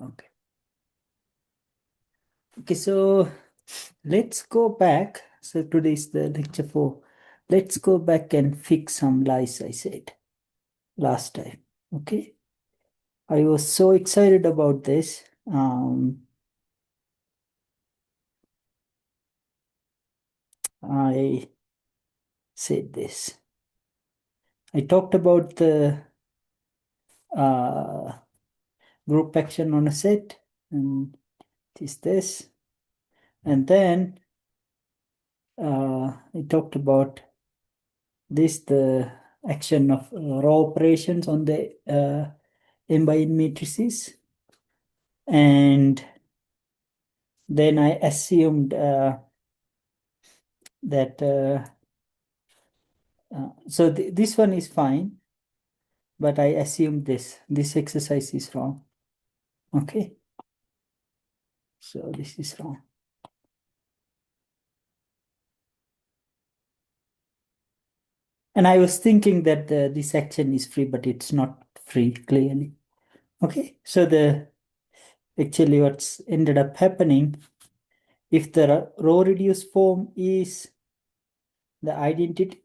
Okay. Okay, so let's go back. So today is the lecture 4. Let's go back and fix some lies I said last time. Okay. I was so excited about this. I said this. I talked about the uh, group action on a set, and it is this. And then I talked about this, the action of row operations on the m by n matrices. And then I assumed that so this one is fine, but I assumed this exercise is wrong. Okay, so this is wrong. And I was thinking that this action is free, but it's not free, clearly. Okay, so actually what's ended up happening, if the row reduced form is the identity,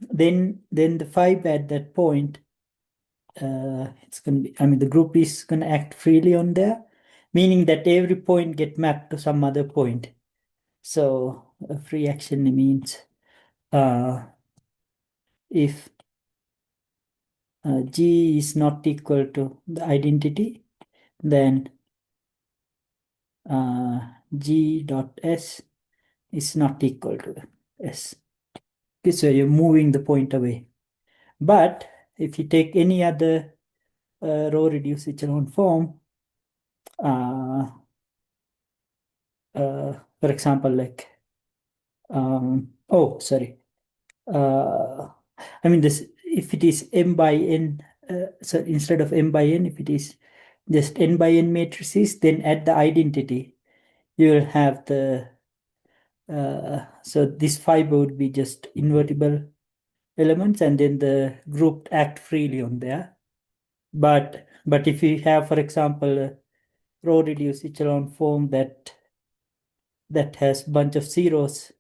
then the five at that point, it's going to be, I mean, the group is going to act freely on there, meaning that every point get mapped to some other point. So a free action means if G is not equal to the identity, then G dot S is not equal to S. Okay, so you're moving the point away. But if you take any other row reduced echelon form, for example, like, oh, sorry. I mean, this, if it is m by n, so instead of m by n, if it is just n by n matrices, then at the identity, you will have the, so this fiber would be just invertible elements, and then the group act freely on there. But if you have, for example, a row reduced echelon form that has bunch of zeros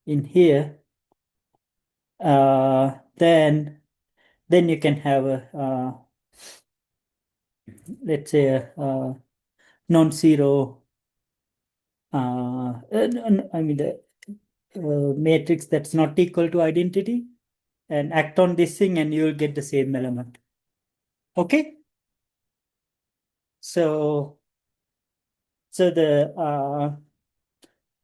in here, then you can have a let's say a non-zero I mean the matrix that's not equal to identity, and act on this thing and you'll get the same element. Okay, so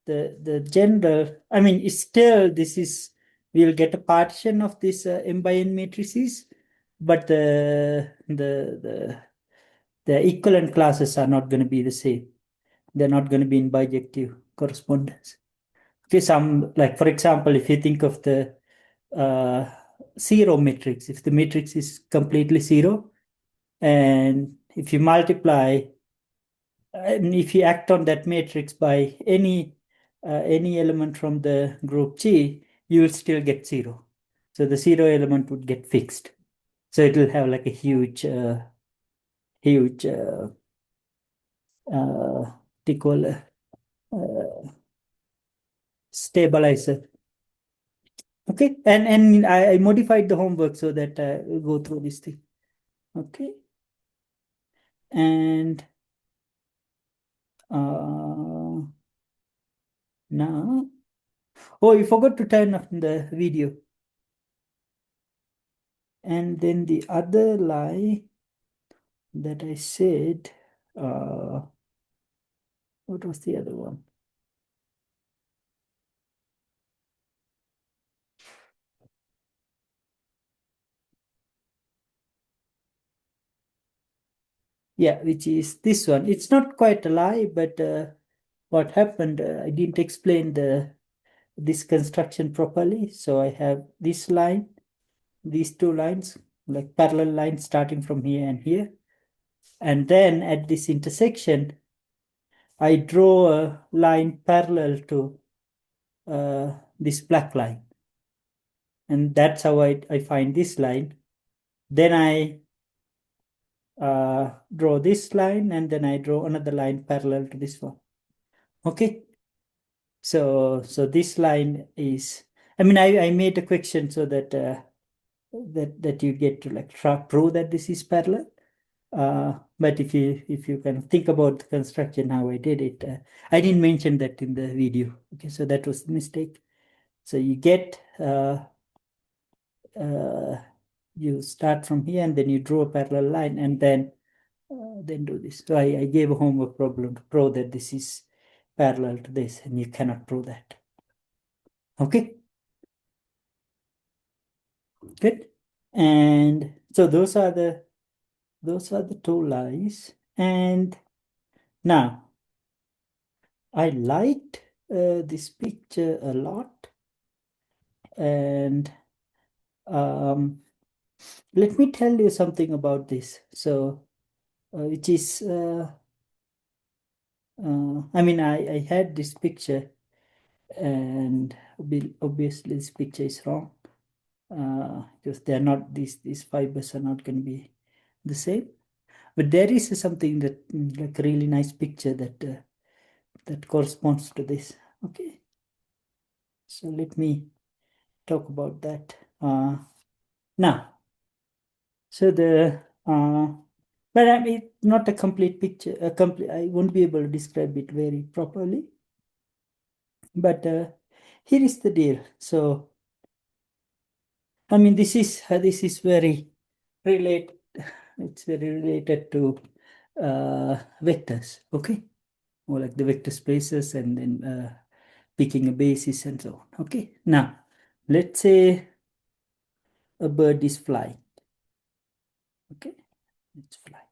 the general, I mean, it's still, this is, we'll get a partition of this m by n matrices, but the equivalent classes are not going to be the same. They're not going to be in bijective correspondence. Okay, some, like, for example, if you think of the uh, zero matrix, if the matrix is completely zero, and if you multiply, and if you act on that matrix by any element from the group G, you will still get zero. So the zero element would get fixed. So it will have like a huge, huge, they call stabilizer. Okay, and I modified the homework so that we'll go through this thing. Okay, and now, oh, you forgot to turn off the video. And then the other lie that I said, what was the other one? Yeah, which is this one. It's not quite a lie, but what happened, I didn't explain this construction properly. So I have this line, these two lines, like parallel lines starting from here and here. And then at this intersection, I draw a line parallel to this black line. And that's how I find this line. Then I draw this line, and then I draw another line parallel to this one. Okay. So this line is, I mean, I made a question so that that you get to like prove that this is parallel. But if you can think about the construction how I did it, I didn't mention that in the video. Okay, so that was the mistake. So you get you start from here and then you draw a parallel line and then do this. So I gave a homework problem to prove that this is parallel to this, and you cannot prove that. Okay, good. And so those are the two lies. And now I liked this picture a lot, and let me tell you something about this. So, which is, I mean, I had this picture, and obviously this picture is wrong because they're not, these fibers are not going to be the same. But there is something that like a really nice picture that that corresponds to this. Okay, so let me talk about that now. So but I mean, not a complete picture. A complete. I won't be able to describe it very properly. But here is the deal. So I mean, this is very relate. It's very related to vectors. Okay, or like the vector spaces, and then picking a basis and so on. Okay. Now, let's say a bird is flying. Okay, it's flying.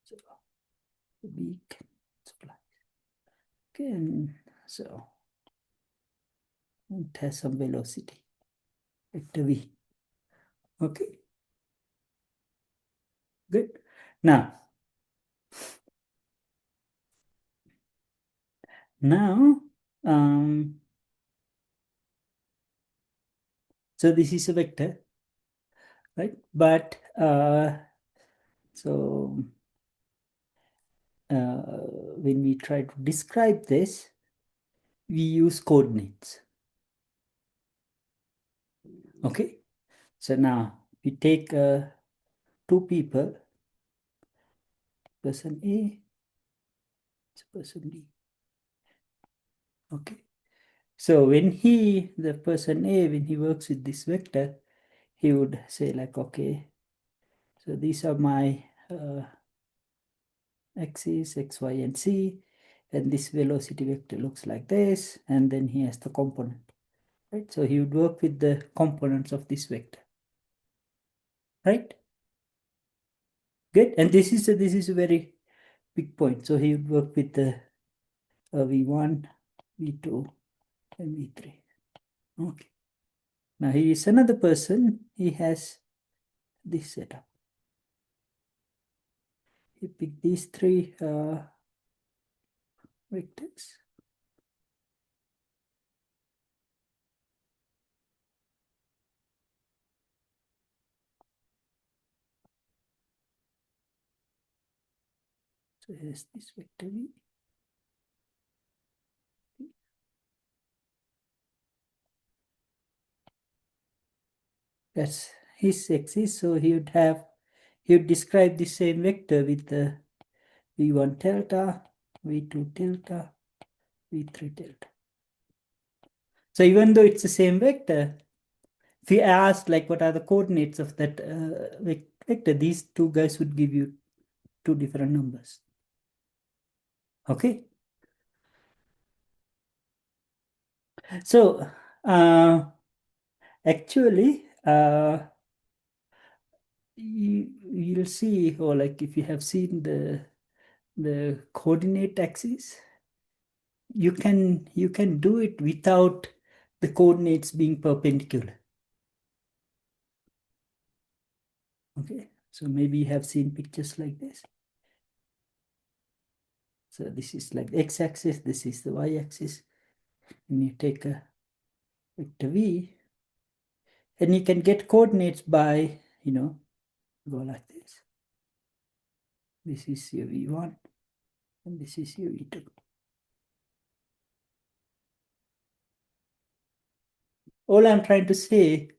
So the beak, it's flying. Okay, and so it has some velocity, vector v. Okay, good. Now, now, so this is a vector, right? But so when we try to describe this, we use coordinates. Okay, so now we take two people, person A, person B. Okay, so when the person A, when he works with this vector, he would say like, okay, so these are my axes, x, y, and z, and this velocity vector looks like this, and then he has the component, right? So he would work with the components of this vector, right? Good. And this is a very big point. So he would work with the v1, v2, and v3. Okay. Now he is another person. He has this setup. He picked these three vectors. So here's this vector v. That's his axis. So he would describe the same vector with the v1 delta, v2 delta, v3 delta. So even though it's the same vector, if you ask like what are the coordinates of that vector, these two guys would give you two different numbers. Okay. So actually you'll see, or like if you have seen the coordinate axis, you can do it without the coordinates being perpendicular. Okay, so maybe you have seen pictures like this. So this is like the x-axis, this is the y-axis, and you take a vector v, and you can get coordinates by go like this. This is your V1 and this is your V2. All I'm trying to say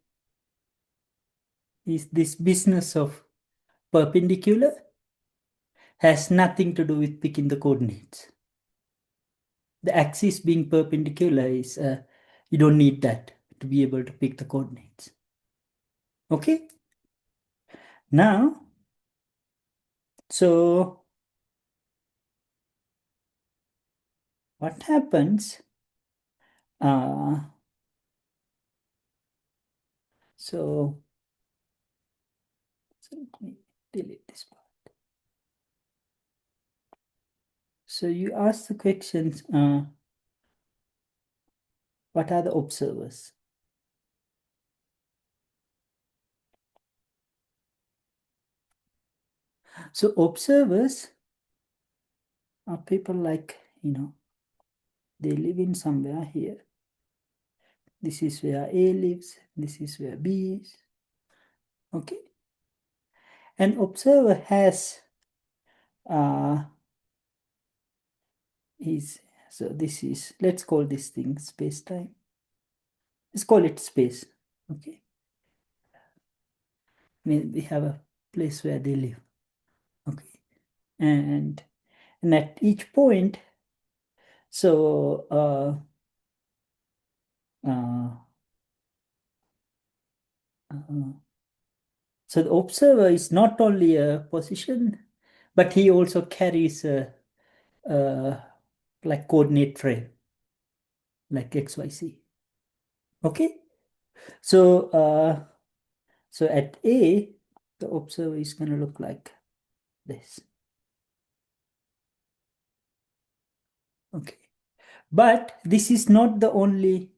is this business of perpendicular has nothing to do with picking the coordinates. The axis being perpendicular is, you don't need that to be able to pick the coordinates. Okay? Now, so what happens? So let me delete this part. So you ask the questions, what are the observers? So observers are people like, they live in somewhere here. This is where A lives, this is where B is. Okay? An observer has so this is, let's call this thing space-time. Let's call it space. Okay? We have a place where they live. Okay? And at each point, so so the observer is not only a position, but he also carries a like coordinate frame, like X, Y, Z. Okay, so so at A, the observer is going to look like this. Okay, but this is not the only.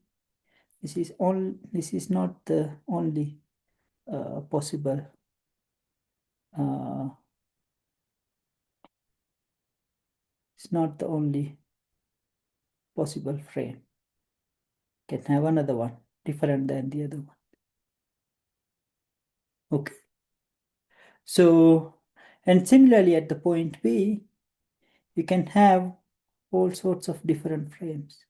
This is not the only possible. It's not the only possible frame. Can have another one different than the other one. Okay. So, and similarly at the point B, you can have all sorts of different frames.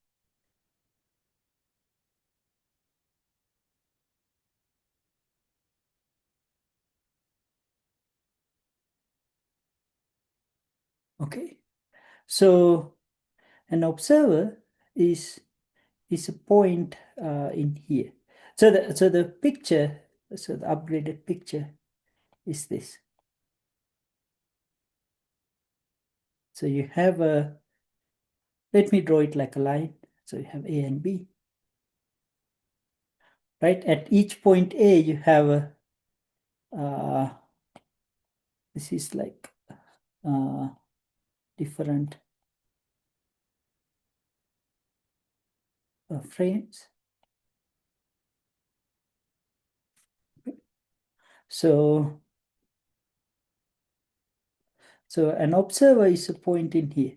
Okay. So an observer is a point in here. So the picture, so the upgraded picture is this. So you have let me draw it like a line. So you have A and B. Right? At each point A, you have this is like different frames. So an observer is a point in here.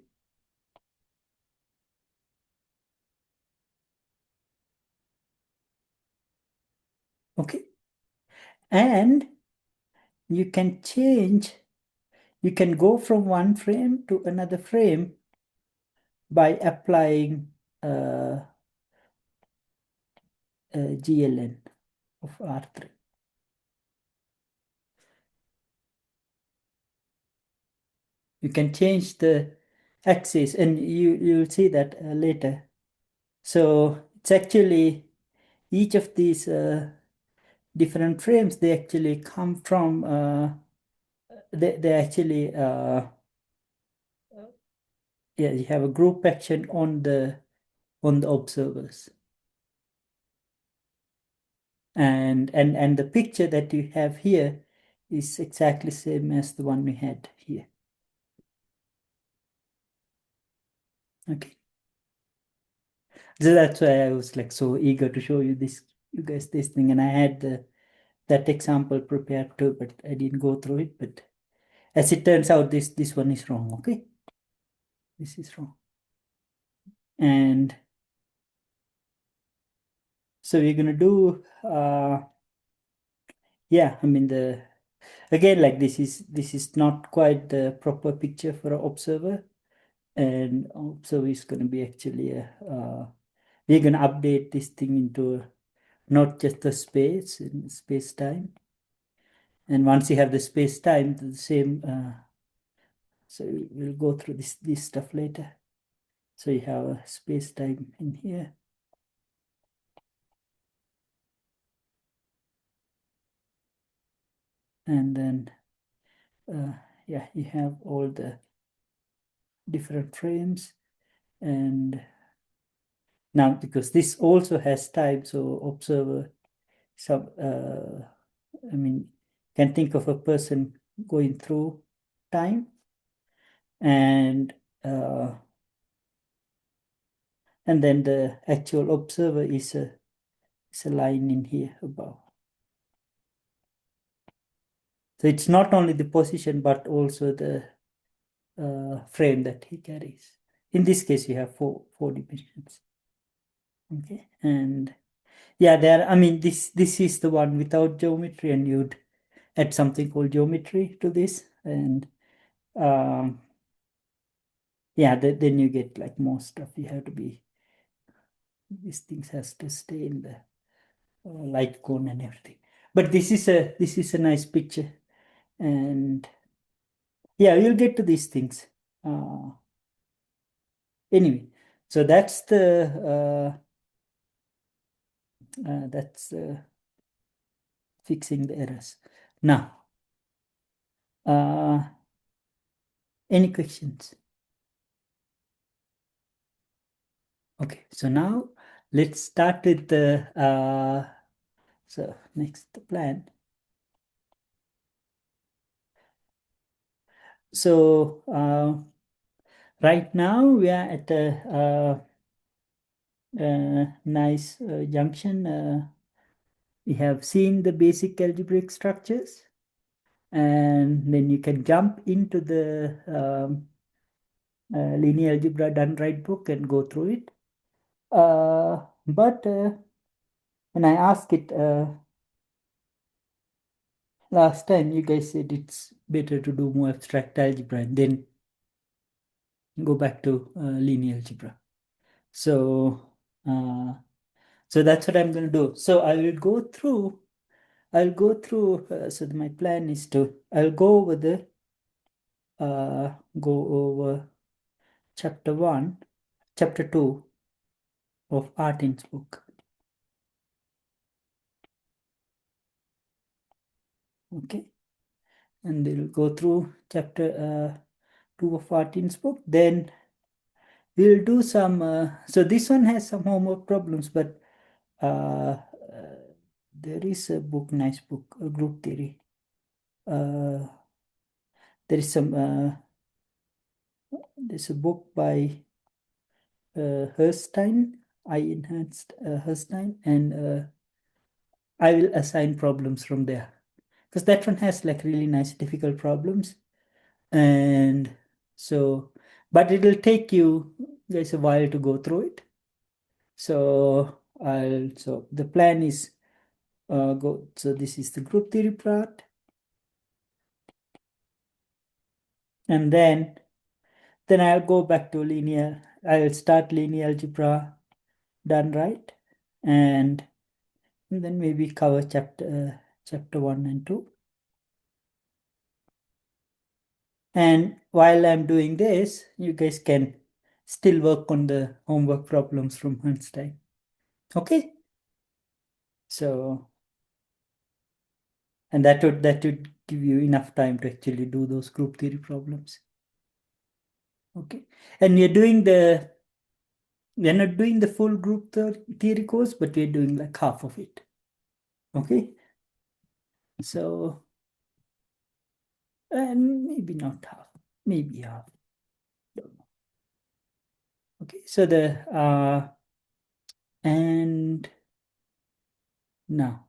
Okay. And you can change, you can go from one frame to another frame by applying GLN of R3. You can change the axis and you'll see that later. So it's actually each of these different frames, they actually come from, they actually, yeah, you have a group action on the observers. And the picture that you have here is exactly same as the one we had here. Okay. So that's why I was like so eager to show you guys this thing, and I had that example prepared too, but I didn't go through it. But as it turns out, this one is wrong. Okay, this is wrong, and so we're gonna do yeah, I mean again, like this is not quite the proper picture for an observer, and observer is going to be actually we're going to update this thing into not just the space in space time, and once you have the space time, the same. So we'll go through this stuff later. So you have a space time in here, and then yeah, you have all the different frames, and now because this also has time, so observer some I mean can think of a person going through time, and uh, and then the actual observer is a line in here above. So it's not only the position but also the frame that he carries. In this case, you have four dimensions. Okay, and yeah, there. I mean, this is the one without geometry, and you'd add something called geometry to this, and um, yeah, then you get like more stuff. You have to be these things has to stay in the light cone and everything. But this is a nice picture, and yeah, you'll get to these things. Uh, anyway, so that's fixing the errors. Now, uh, any questions? Okay, so now let's start with the so next the plan. So right now we are at a nice junction. We have seen the basic algebraic structures, and then you can jump into the linear algebra done right book and go through it. But when I asked it last time, you guys said it's better to do more abstract algebra and then go back to linear algebra. So, uh, so that's what I'm going to do. So I will go through. I'll go through. So my plan is to. I'll go over the. Go over chapter 1, chapter 2 of Artin's book. Okay, and they'll go through chapter 2 of Artin's book. Then we'll do some. So this one has some homework problems, but there is a book, nice book, a group theory. Uh, there is some. There's a book by Herstein. I enhanced Herstein, and I will assign problems from there because that one has like really nice difficult problems, and so but it'll take you guys a while to go through it. So the plan is go. So this is the group theory part, and then I'll go back to linear. I'll start linear algebra done right, and then maybe cover chapter 1 and 2. And while I'm doing this, you guys can still work on the homework problems from Einstein. Okay? So, and that would give you enough time to actually do those group theory problems. Okay. And we're not doing the full group theory course, but we're doing like half of it. Okay? So, and maybe not half, maybe half. Don't know. Okay. So and now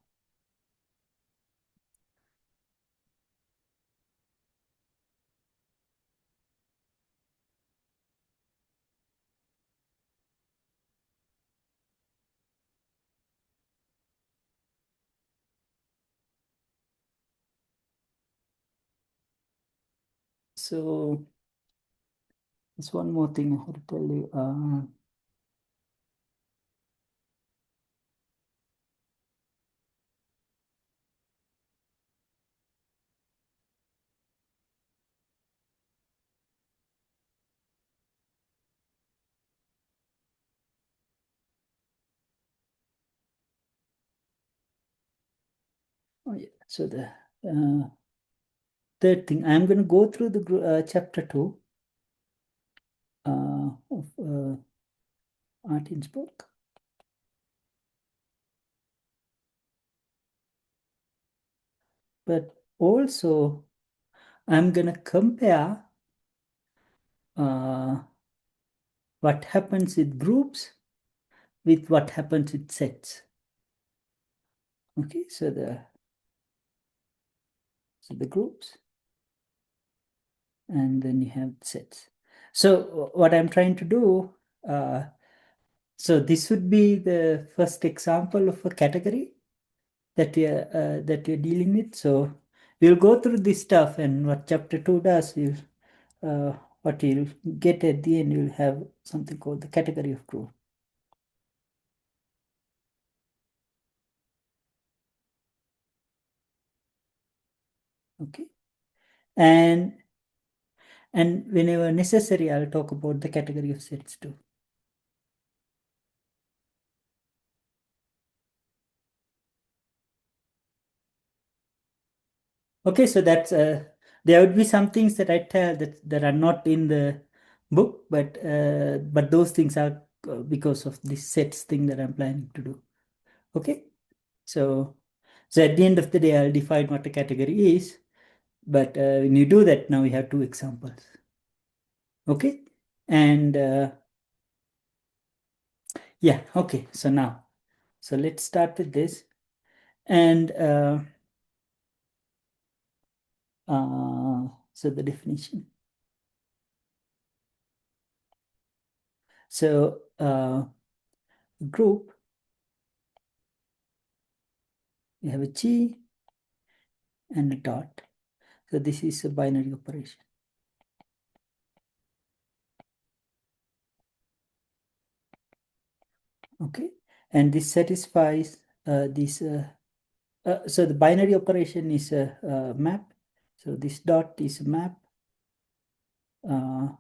So there's one more thing I have to tell you. Oh yeah. So the third thing, I'm going to go through the chapter 2 of Martin's book. But also, I'm going to compare what happens with groups with what happens with sets. Okay, so the groups, and then you have sets. So what I'm trying to do, so this would be the first example of a category that you're dealing with. So we'll go through this stuff, and what chapter 2 does is what you'll get at the end, you'll have something called the category of group. Okay, and whenever necessary, I'll talk about the category of sets too. Okay, so that's there would be some things that I tell that are not in the book, but those things are because of this sets thing that I'm planning to do. Okay, so at the end of the day, I'll define what a category is. But when you do that, now we have two examples. Okay, and yeah, okay. So let's start with this, and so the definition. So group, we have a G and a dot. So this is a binary operation. Okay, and this satisfies this. So the binary operation is a map. So this dot is a map. So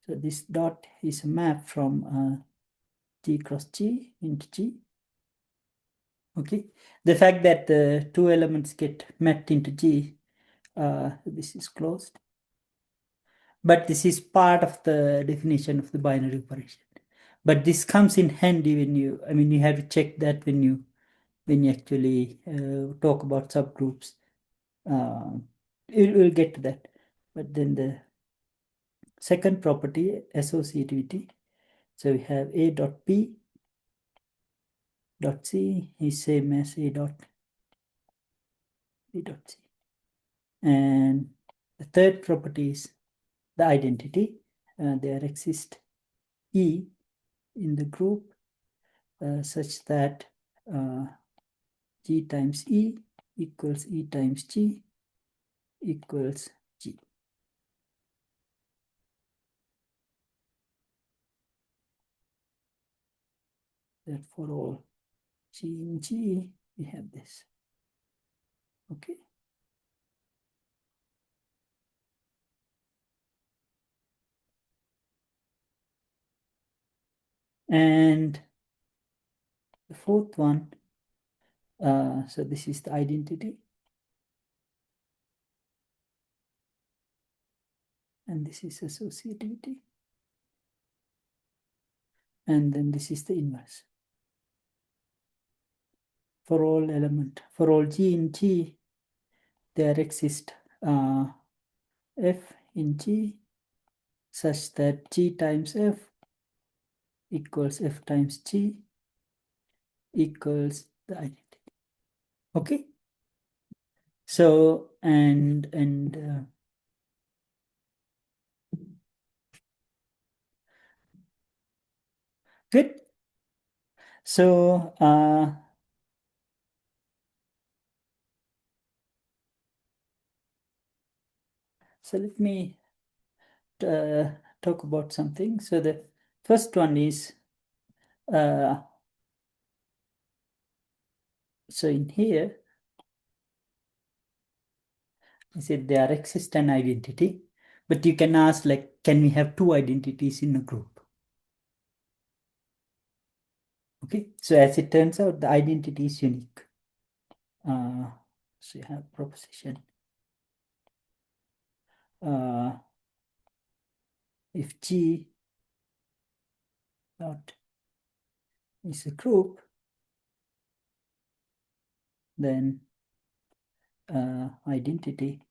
this dot is a map from G cross G into G. Okay, the fact that the two elements get met into G, this is closed. But this is part of the definition of the binary operation. But this comes in handy when you have to check that when you actually talk about subgroups. We'll get to that. But then the second property, associativity. So we have A dot P dot C is same as A dot B dot C. And the third property is the identity. There exists E in the group such that G times E equals E times G equals G. That for all G in G, we have this. Okay. And the fourth one, so this is the identity. And this is associativity. And then this is the inverse. For all element, for all G in G, there exists F in G such that G times F equals F times G equals the identity. Okay. So and good. So So let me talk about something. So the first one is, so in here, I said there exists an identity, but you can ask, like, can we have two identities in a group? Okay, so as it turns out, the identity is unique. So you have proposition. If G dot is a group, then identity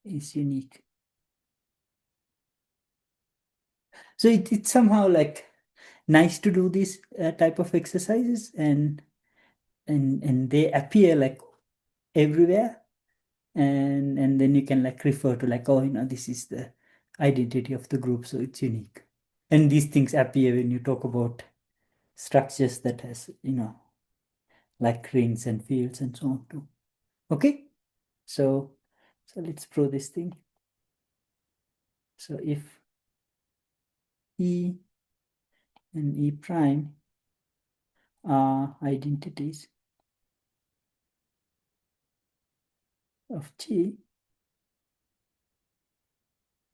is unique. So it's somehow like nice to do these type of exercises, and they appear like everywhere, and then you can like refer to like, oh, this is the identity of the group, so it's unique. And these things appear when you talk about structures that has like rings and fields and so on too. Okay, so let's prove this thing. So if E and E prime are identities of G,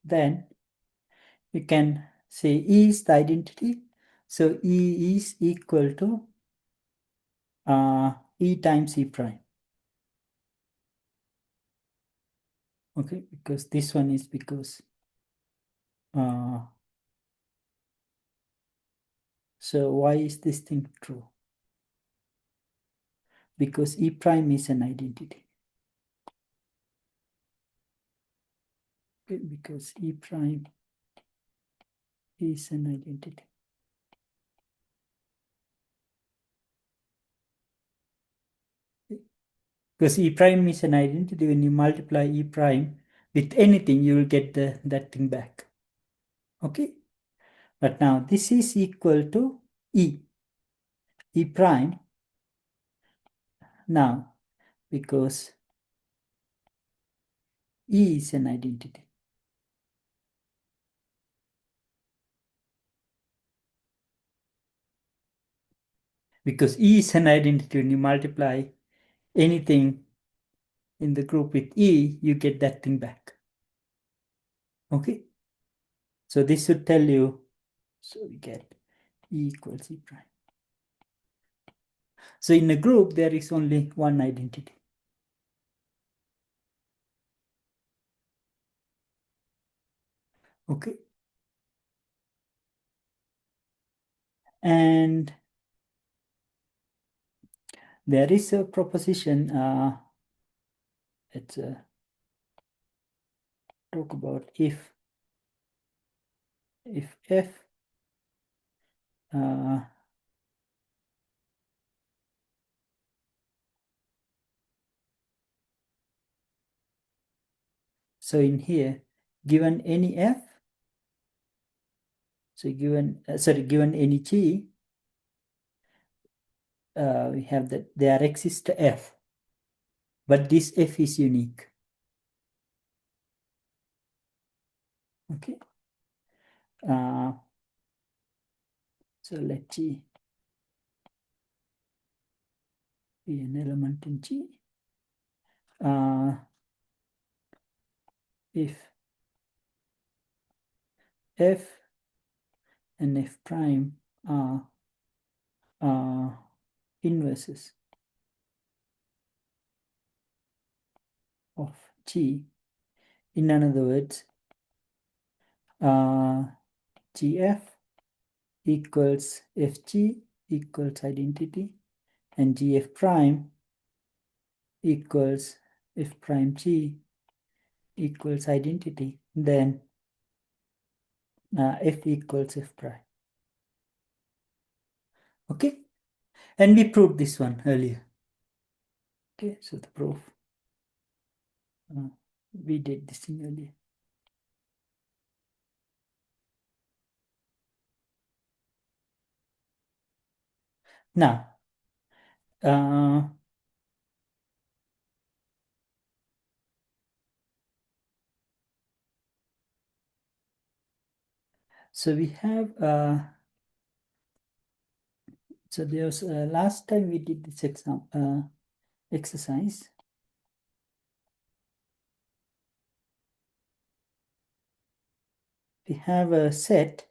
then you can say E is the identity. So E is equal to E times E prime. Okay, because this one is because so why is this thing true? Because E prime is an identity. Okay, because E prime is an identity. Because E prime is an identity, when you multiply E prime with anything, you will get that thing back. Okay, but now this is equal to E prime. Now, because E is an identity. Because E is an identity, when you multiply anything in the group with E, you get that thing back. Okay, so this should tell you, so we get E equals E prime. So in a group, there is only one identity. Okay, and there is a proposition, let's talk about if F so in here, given any F, so given any G, we have that there exists F, but this F is unique. Okay, so let G be an element in G. If F and F prime are inverses of G, in other words, GF equals FG equals identity, and GF prime equals F prime G equals identity, then F equals F prime. Okay, and we proved this one earlier. Okay, so the proof, we did this thing earlier. Now, So we have, so there's last time we did this exercise. We have a set,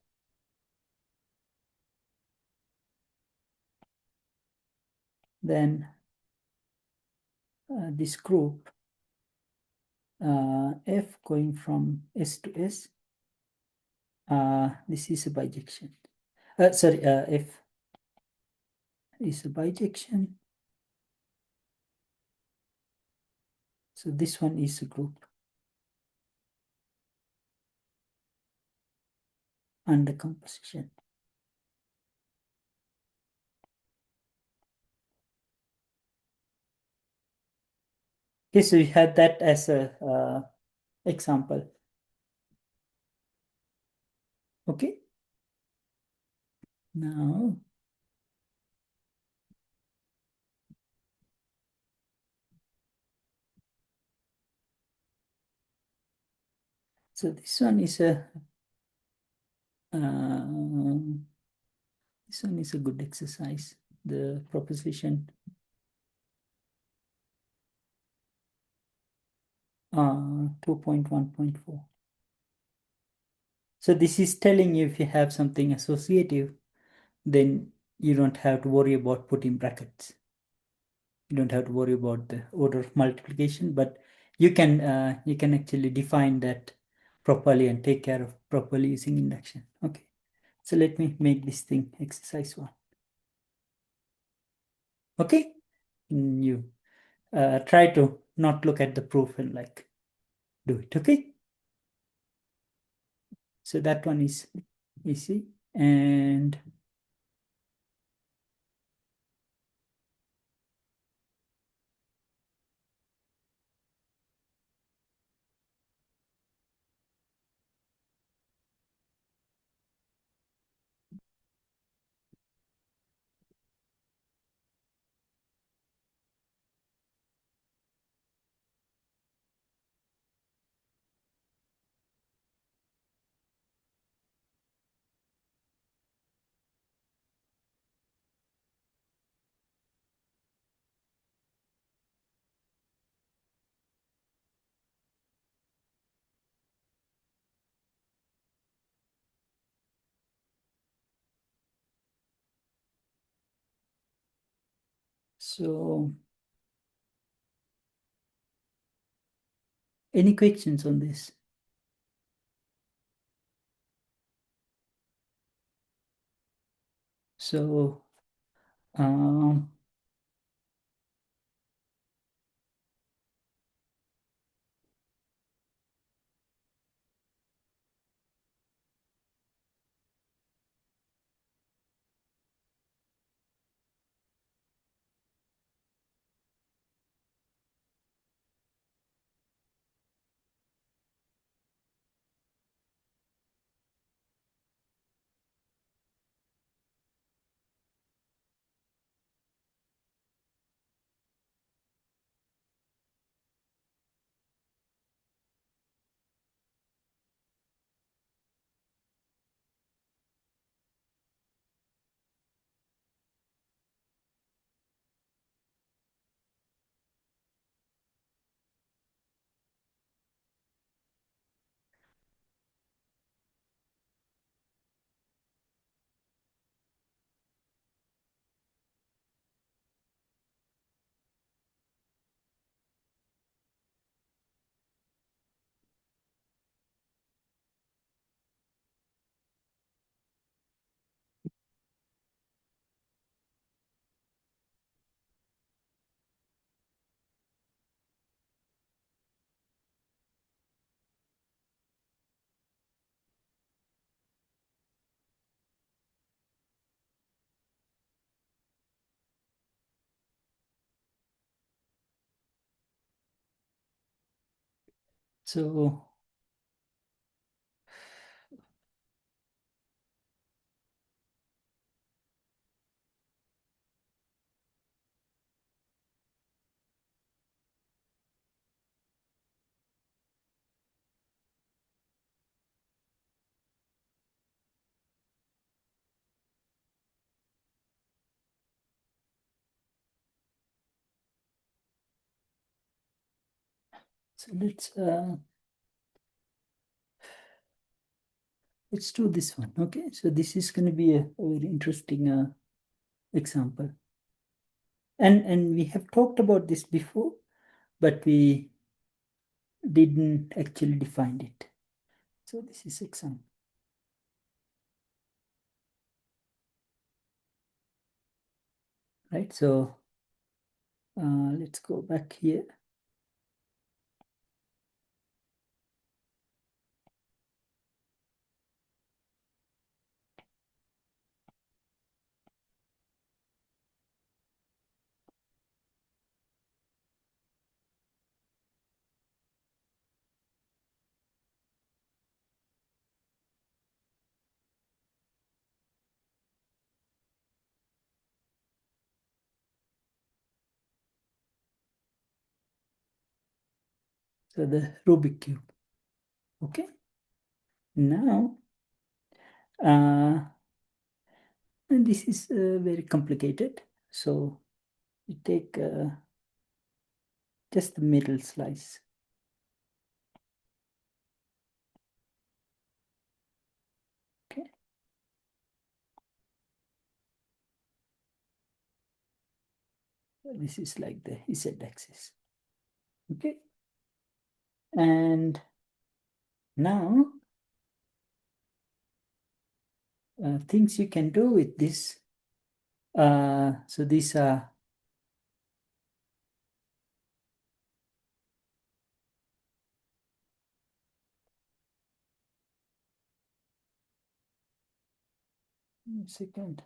then this group F going from S to S. This is a bijection. Sorry, F is a bijection. So this one is a group under composition. Okay, so we had that as a example. Okay, now so this one is a this one is a good exercise. The proposition 2.1.4. So this is telling you if you have something associative, then you don't have to worry about putting brackets. You don't have to worry about the order of multiplication, but you can actually define that properly and take care of properly using induction. Okay, so let me make this thing exercise 1. Okay, you try to not look at the proof and like do it. Okay, so that one is easy. And so any questions on this? So um, so So let's do this one. Okay, so this is going to be a very interesting example. And we have talked about this before, but we didn't actually define it. So this is example. Right, so let's go back here. So the Rubik cube. Okay, now and this is very complicated. So we take just the middle slice. Okay. This is like the z-axis. Okay. And now things you can do with this. So these are second.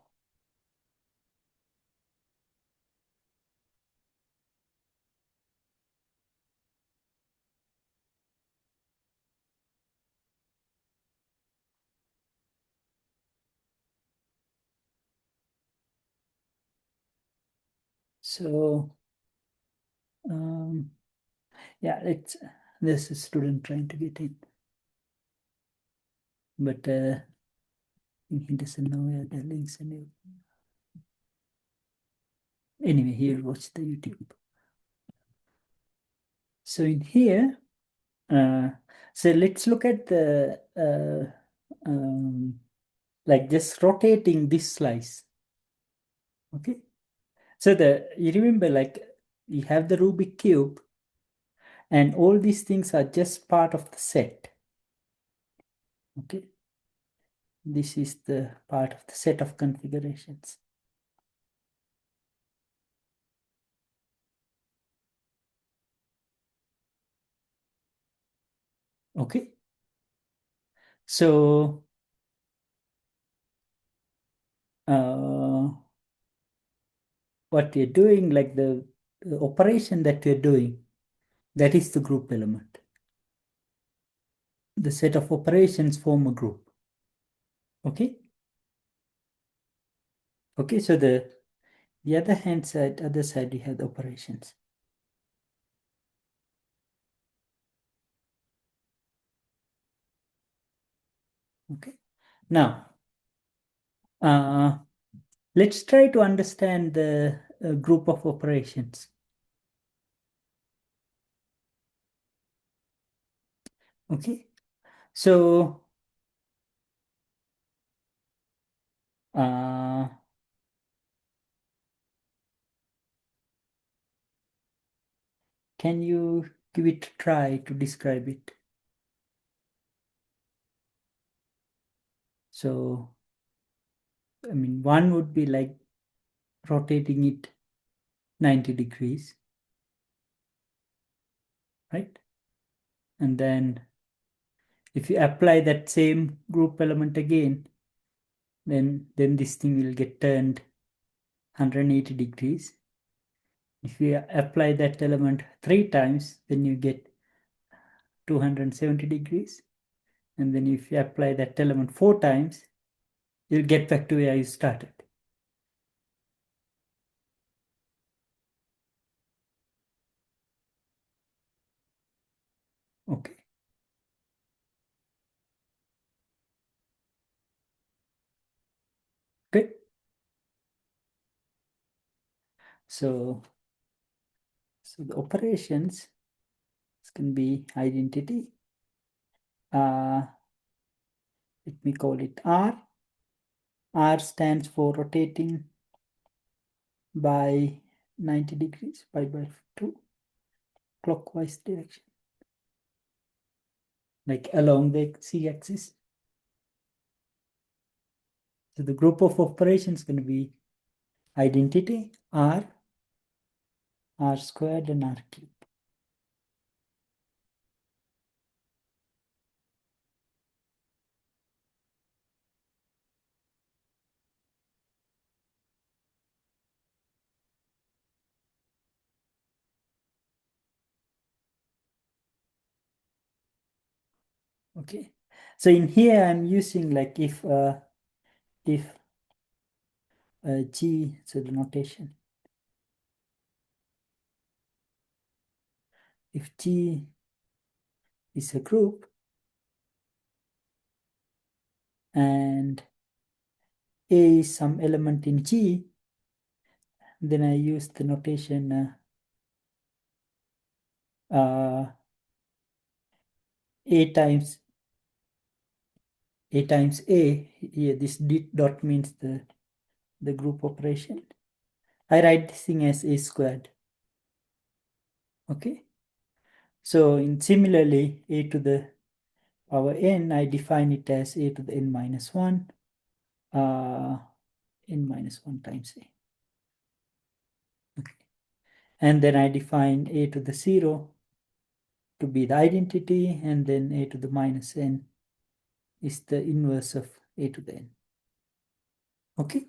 So yeah, there's a student trying to get in, but he doesn't know where the links and anyway, he'll watch the YouTube. So in here, so let's look at the like just rotating this slice. Okay. So you remember, like, you have the Rubik cube, and all these things are just part of the set. Okay. This is the part of the set of configurations. Okay. So what you're doing, like the operation that you're doing, that is the group element. The set of operations form a group. Okay. Okay. So the other side, you have the operations. Okay. Now, let's try to understand the group of operations. Okay. So, uh, can you give it a try to describe it? So, I mean, one would be like rotating it 90 degrees, right? And then if you apply that same group element again, then this thing will get turned 180 degrees. If you apply that element 3 times, then you get 270 degrees. And then if you apply that element 4 times, you'll get back to where you started. Okay. Good. So the operations It's going to be identity. Let me call it R. R stands for rotating by 90 degrees, pi by 2, clockwise direction, like along the z-axis. So the group of operations is going to be identity, R, R squared, and R cubed. Okay. So in here, I'm using like if G, so the notation, if G is a group and A is some element in G, then I use the notation A times A. Here, this dot means the group operation. I write this thing as A squared. Okay. So similarly, A to the power n, I define it as A to the n minus 1, n minus 1 times A. Okay. And then I define A to the 0 to be the identity, and then A to the minus n is the inverse of A to the n. Okay.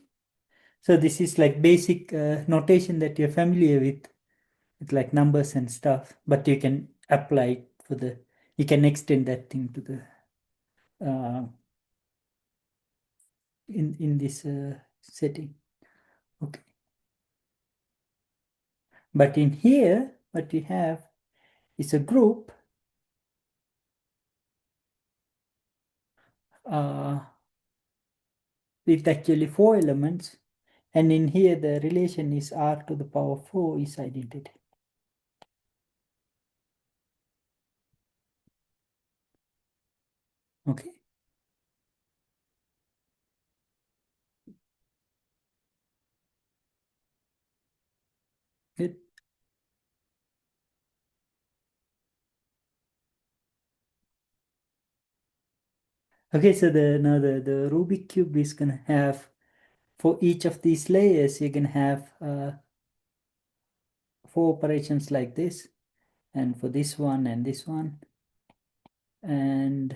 So this is like basic notation that you're familiar with like numbers and stuff, but you can apply it you can extend that thing to the in this setting. Okay. But in here, what we have is a group with actually 4 elements, and in here the relation is R to the power 4 is identity. Okay. Good. Okay, so now the Rubik cube is gonna have, for each of these layers, you're gonna have 4 operations like this, and for this one and this one, and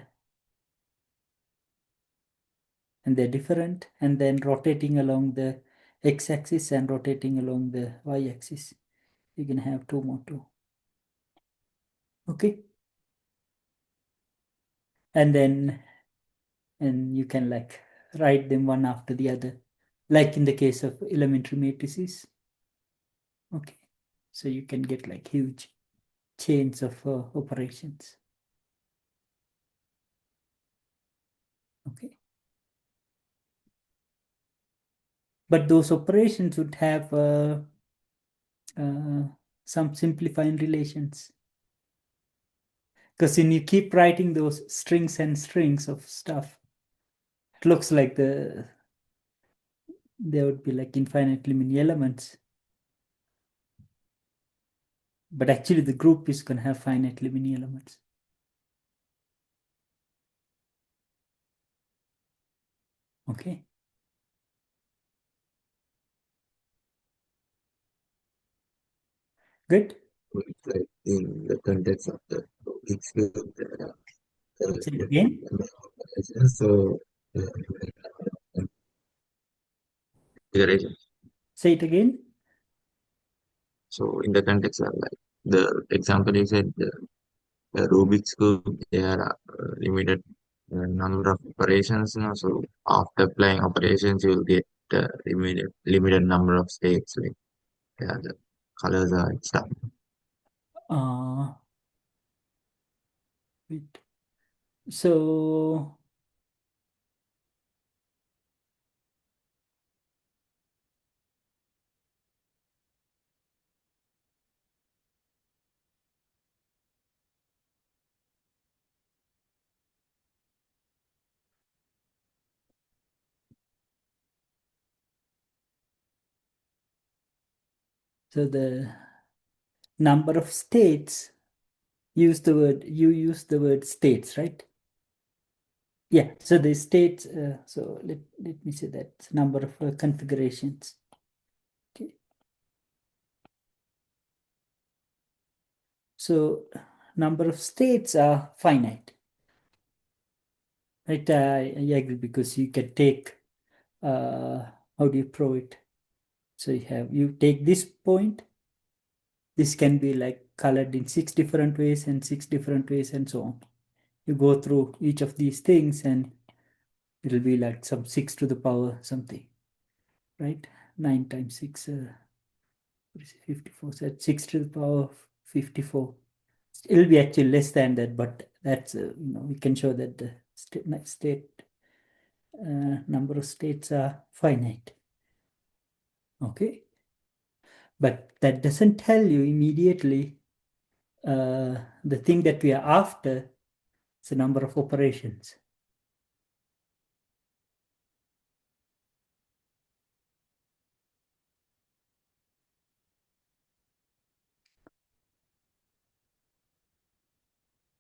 they're different, and then rotating along the x-axis and rotating along the y-axis. You're gonna have 2 more too. Okay. And then you can like write them one after the other, like in the case of elementary matrices. Okay. So you can get like huge chains of operations. Okay. But those operations would have some simplifying relations. Because when you keep writing those strings and strings of stuff, it looks like there would be like infinitely many elements. But actually the group is going to have finitely many elements. Okay. Good. Like in the context of the it's Say it again. so configuration. Say it again. So in the context of like the example you said, the Rubik's cube, there are limited number of operations. You know, so after applying operations, you will get limited number of states. Like yeah, the colors are stuff. Uh, wait. So So the number of states, you use the word states, right? Yeah, so the states, so let me say that number of configurations. Okay. So number of states are finite, right? I agree, because you can take, how do you prove it? So you take this point, this can be like colored in 6 different ways and 6 different ways and so on. You go through each of these things and it'll be like some 6 to the power something, right? 9 times 6, 54, so that's 6 to the power of 54. It'll be actually less than that, but that's, we can show that the number of states are finite. Okay. But that doesn't tell you immediately the thing that we are after is the number of operations.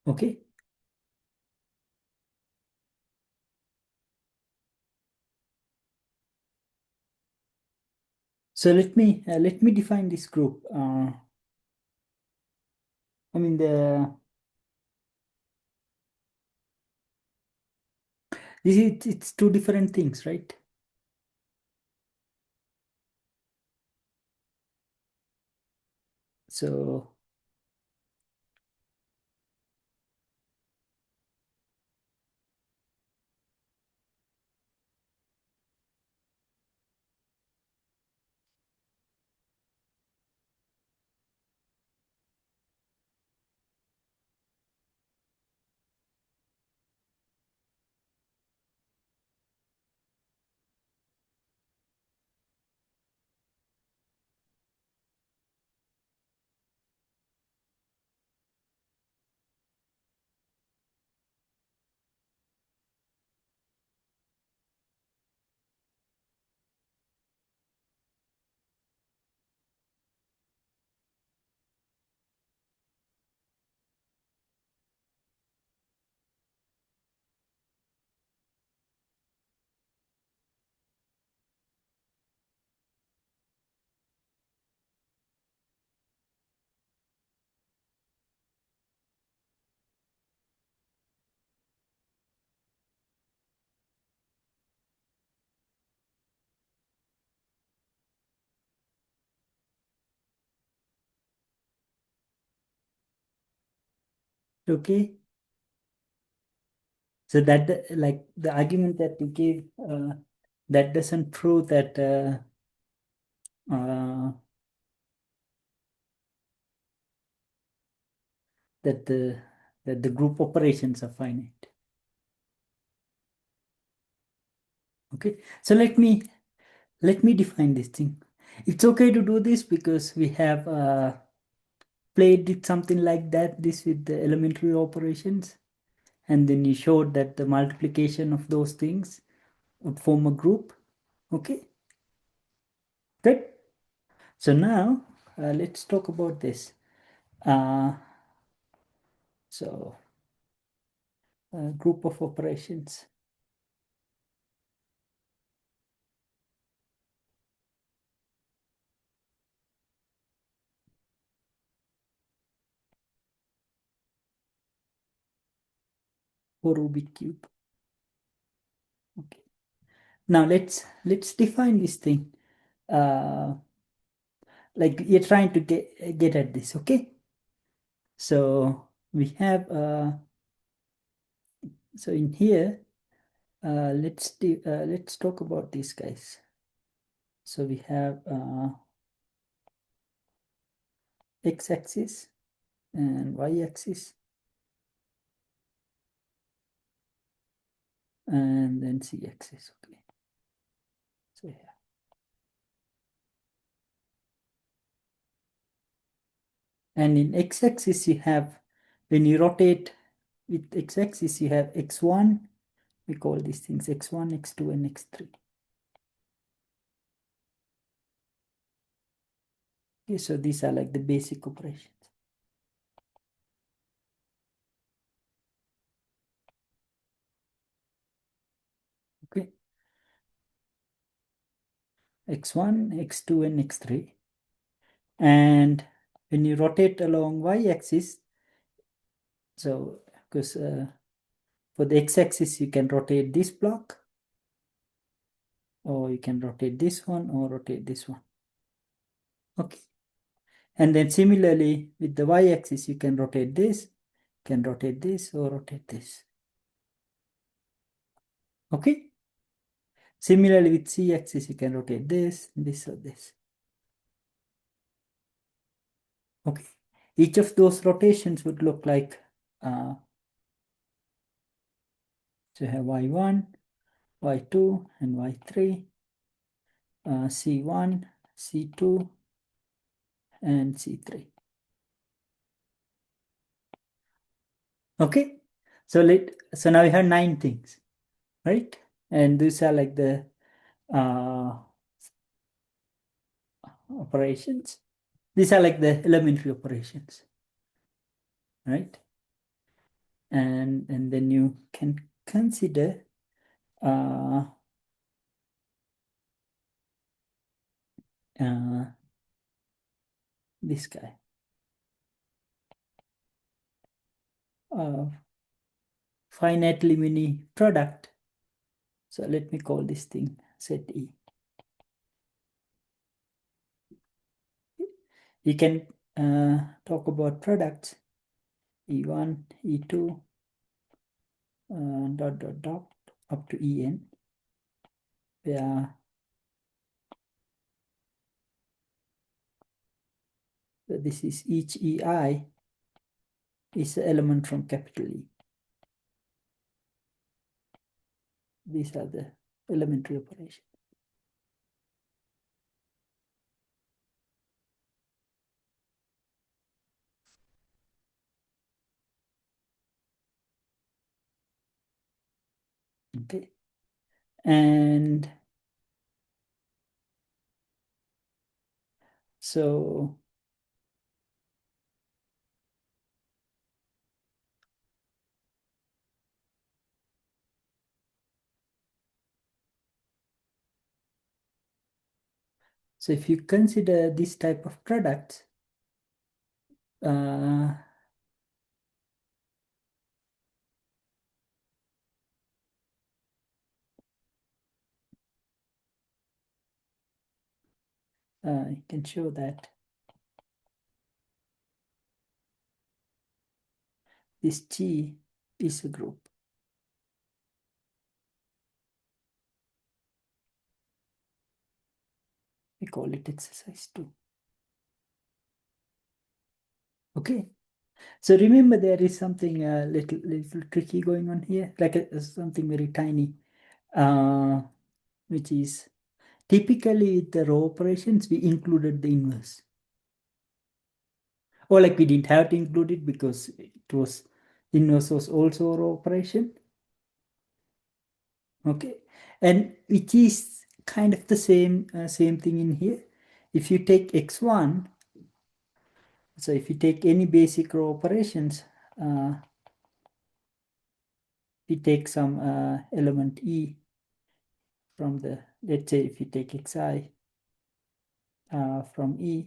Okay. So let me define this group. I mean it's two different things, right? So okay. So that, like the argument that you gave, that doesn't prove that uh, that the group operations are finite. Okay. So let me define this thing. It's okay to do this because we have played with something like that, this with the elementary operations, and then you showed that the multiplication of those things would form a group. Okay, good. So now let's talk about this. Uh, so group of operations. For Rubik cube. Okay. Now let's define this thing. Uh, like you're trying to get at this. Okay. So we have so in here, let's talk about these guys. So we have x-axis and y-axis, and then z-axis. Okay. So yeah. And in x-axis you have, when you rotate with x-axis, you have x1. We call these things x1, x2, and x3. Okay, so these are like the basic operations. Okay, x1, x2, and x3. And when you rotate along y-axis, so because for the x-axis you can rotate this block, or you can rotate this one, or rotate this one. Okay, and then similarly with the y-axis you can rotate this, or rotate this. Okay, similarly with z-axis you can rotate this, or this. Okay, each of those rotations would look like so you have y1, y2, and y3, c1, c2, and c3. Okay, so now we have 9 things, right? And these are like the uh, operations. These are like the elementary operations, right? And then you can consider uh, uh, this guy. Finitely many product. So let me call this thing set E. We can talk about products E1, E2, dot dot dot up to En, where this is each EI is an element from capital E. These are the elementary operations. Okay, and so if you consider this type of product, I can show that this G is a group. We call it exercise 2. Okay, so remember there is something a little tricky going on here, like something very tiny, which is typically the row operations we included the inverse, or like we didn't have to include it because it was inverse was also a row operation. Okay, and which is kind of the same thing in here. If you take x1, so if you take any basic row operations, we take some element E from the, let's say if you take xi from E,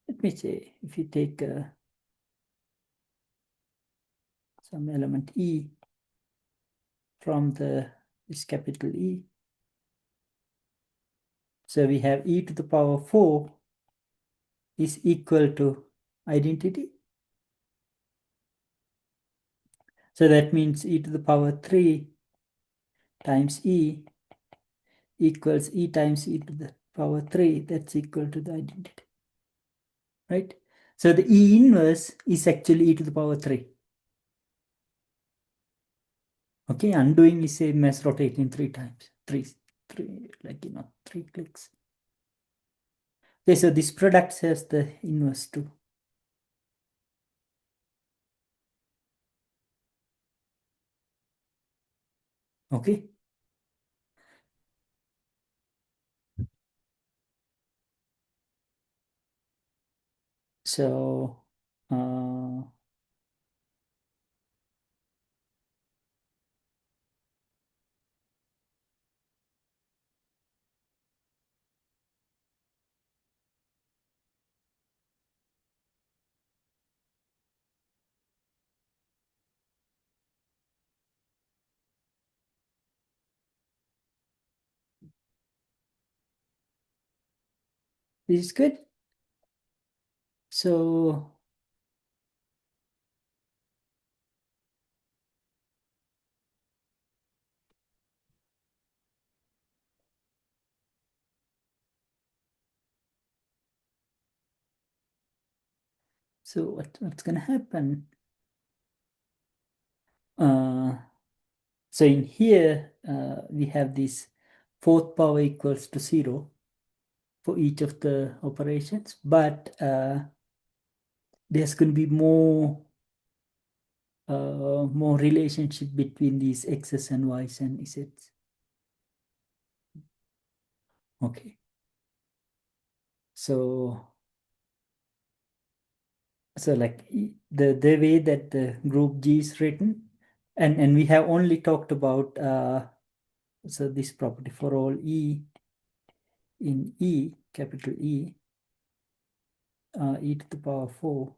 let me say if you take some element E from this capital E, so we have e to the power 4 is equal to identity. So that means e to the power 3 times E equals E times e to the power 3. That's equal to the identity, right? So the E inverse is actually e to the power 3. Okay, undoing is same as rotating 3 times. Three, like, 3 clicks. Okay, so this product has the inverse too. Okay. So uh, this is good. So what's gonna happen? Uh, so in here we have this fourth power equals to 0 for each of the operations, but there's going to be more relationship between these x's and y's and z's. Okay. So like the way that the group G is written, and we have only talked about so this property for all E in E, capital E, e to the power 4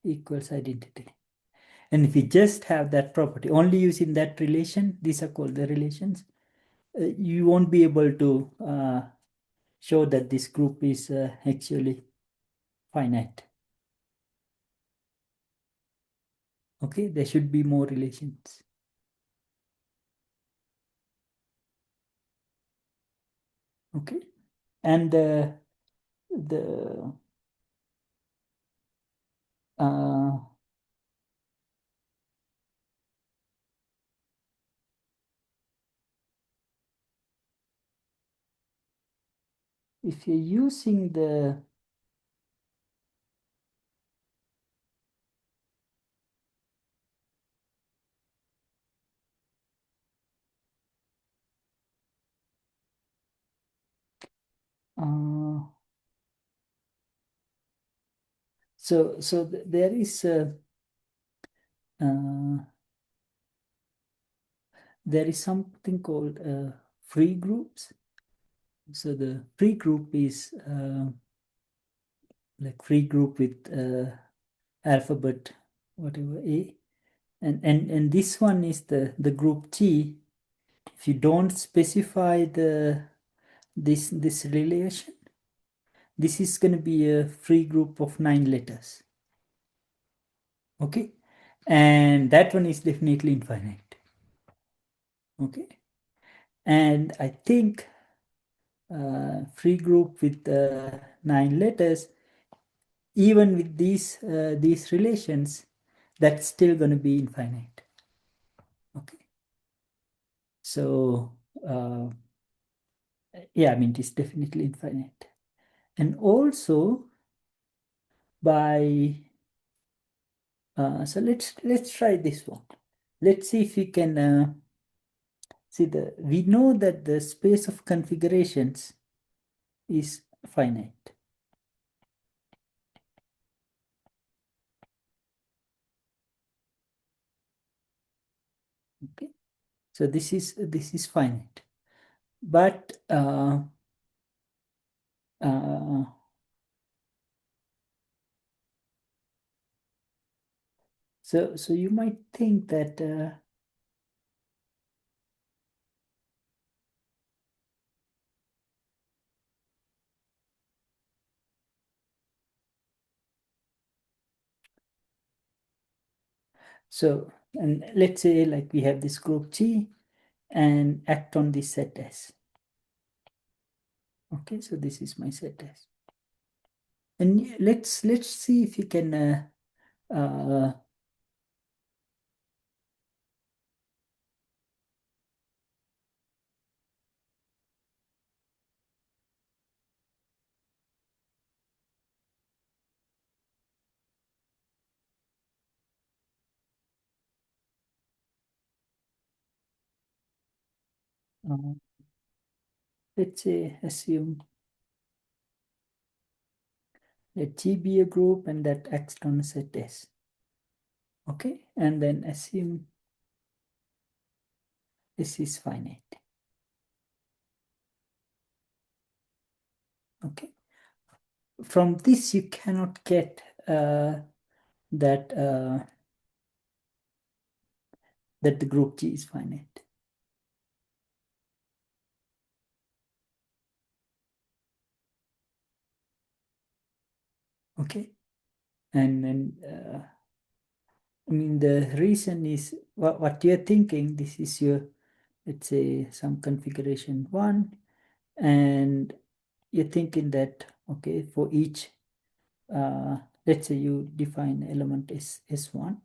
equals identity. And if we just have that property, only using that relation, these are called the relations, you won't be able to show that this group is actually finite. Okay, there should be more relations. Okay, and the uh, if you're using the uh, there is uh, there is something called free groups. So the free group is like free group with alphabet whatever A, and this one is the group T. If you don't specify this relation, this is going to be a free group of 9 letters. Okay, and that one is definitely infinite. Okay, and I think free group with 9 letters, even with these relations, that's still going to be infinite. Okay, so yeah, I mean, it's definitely infinite. And also by so let's try this one. Let's see if we can see we know that the space of configurations is finite. Okay, so this is finite, but uh, so you might think that so, and let's say like we have this group G and act on this set S. Okay, so this is my set S, and let's see if you can uh, uh, let's say assume let G be a group and that acts on a set S. Okay, and then assume S is finite. Okay, from this you cannot get that that the group G is finite. Okay, and then I mean the reason is what you're thinking. This is your, let's say, some configuration 1, and you're thinking that okay, for each let's say you define element as S1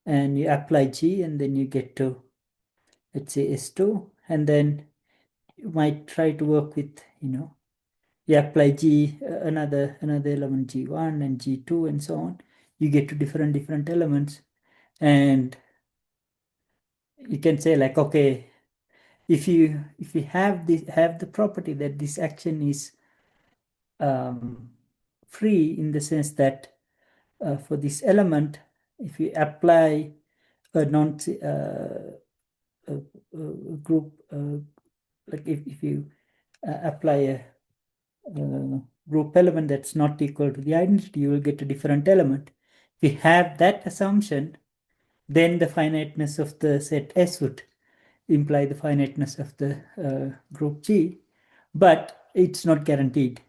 and you apply G, and then you get to, let's say, S2, and then you might try to work with, you apply G, another element G1 and G2 and so on. You get to different elements, and you can say like, okay, if you have the property that this action is um, free, in the sense that for this element, if you apply a non group, like if you apply a group element that's not equal to the identity, you will get a different element. If we have that assumption, then the finiteness of the set S would imply the finiteness of the group G, but it's not guaranteed.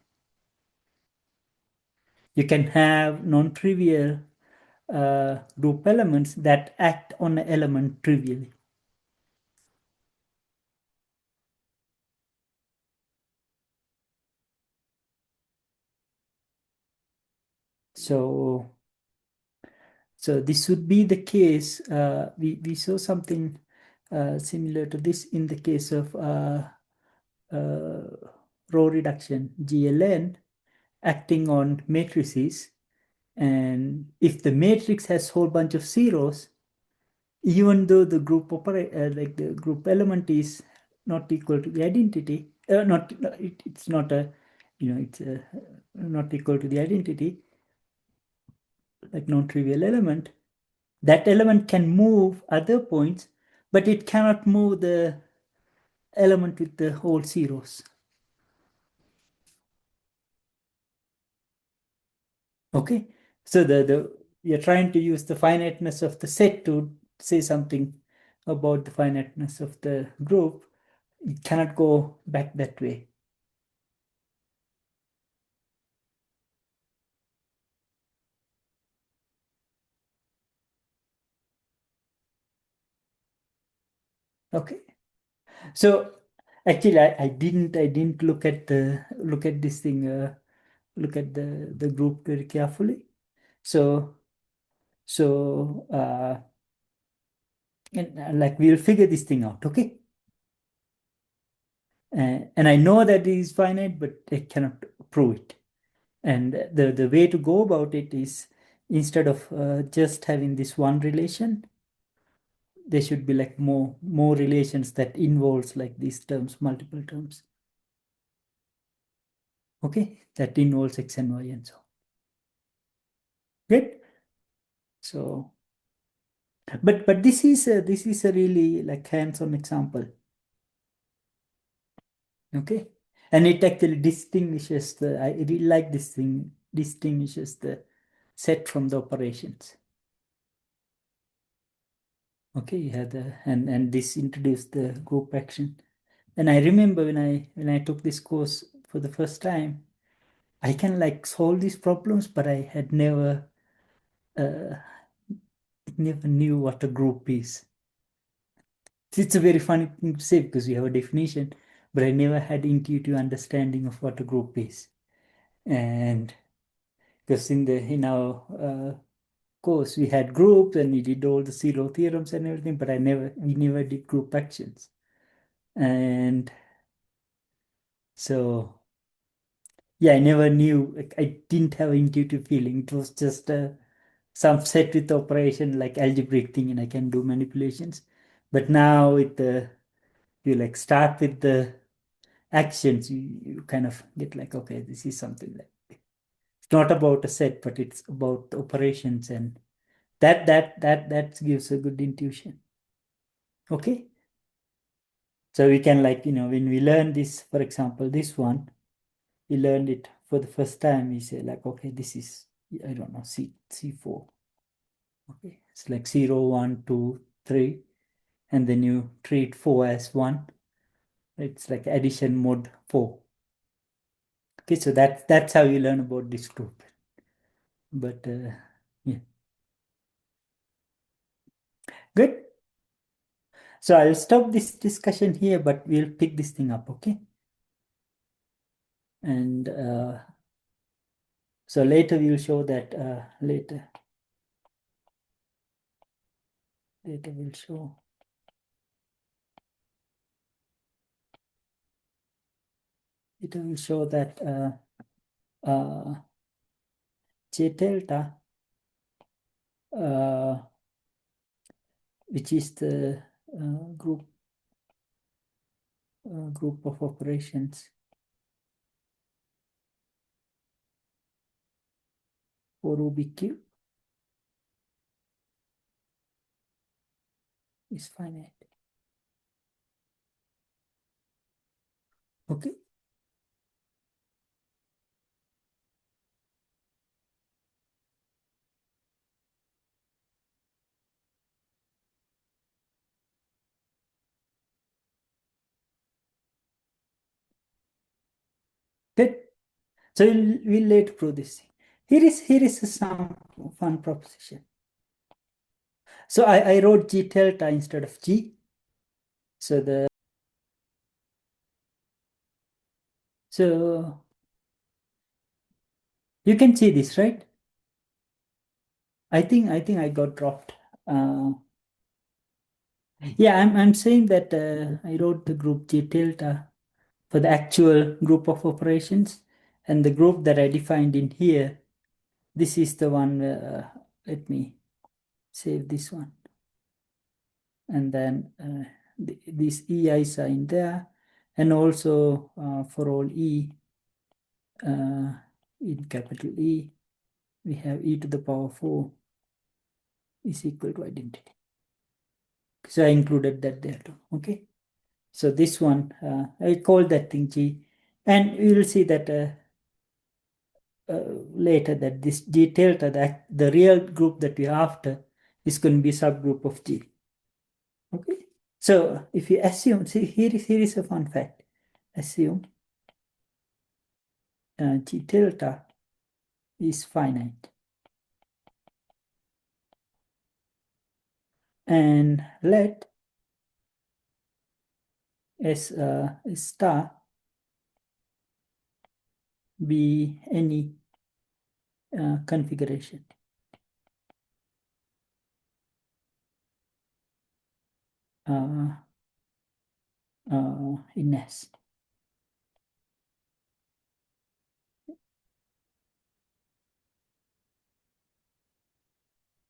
You can have non-trivial group elements that act on an element trivially. So this would be the case. We saw something similar to this in the case of uh, row reduction, GLN, acting on matrices. And if the matrix has a whole bunch of zeros, even though the group like the group element is not equal to the identity, it's not a, it's not equal to the identity, like non-trivial element, that element can move other points, but it cannot move the element with the whole zeros. Okay, so the you're trying to use the finiteness of the set to say something about the finiteness of the group. It cannot go back that way. Okay, so actually I didn't look at this thing, look at the group very carefully. So and like we'll figure this thing out. Okay. And I know that it is finite, but I cannot prove it. And the way to go about it is, instead of just having this one relation, there should be like more relations that involves like these terms, multiple terms. Okay, that involves x and y and so on. Good. So, but this is a really like hands-on example. Okay, and it actually distinguishes the. I really like this thing. Distinguishes the set from the operations. Okay, you had the, and this introduced the group action. And I remember when I took this course for the first time, I can like solve these problems, but I had uh, never knew what a group is. It's a very funny thing to say because we have a definition, but I never had intuitive understanding of what a group is. And because in our course we had groups and we did all the zero theorems and everything, but we never did group actions. And so yeah, I never knew. Like, I didn't have an intuitive feeling. It was just some set with operation like algebraic thing, and I can do manipulations. But now with the you like start with the actions, you kind of get like, okay, this is something like, it's not about a set, but it's about operations, and that gives a good intuition. Okay. So we can, like, when we learn this, for example, this one, we learned it for the first time, we say like, okay, this is, I don't know, C4. Okay. It's like 0, 1, 2, 3, and then you treat 4 as 1. It's like addition mode 4. Okay, so that's how you learn about this group. But yeah, good. So I'll stop this discussion here, but we'll pick this thing up, okay? And so later we'll show that later we'll show that J delta, which is the group of operations for Rubik cube, is finite. Okay. Good. So we'll later prove this thing. Here is some fun proposition. So I wrote G delta instead of G. So you can see this, right? I think I got dropped. Yeah, I'm saying that I wrote the group G delta for the actual group of operations, and the group that I defined in here, this is the one. Let me save this one, and then these EIs are in there, and also for all E in capital E, we have e to the power 4 is equal to identity. So I included that there too. Okay. So this one, I call that thing G, and we will see that later that this G delta, the real group that we're after, is going to be subgroup of G. Okay. So if you assume, see, here is a fun fact. Assume G delta is finite, and let S star be any configuration in S.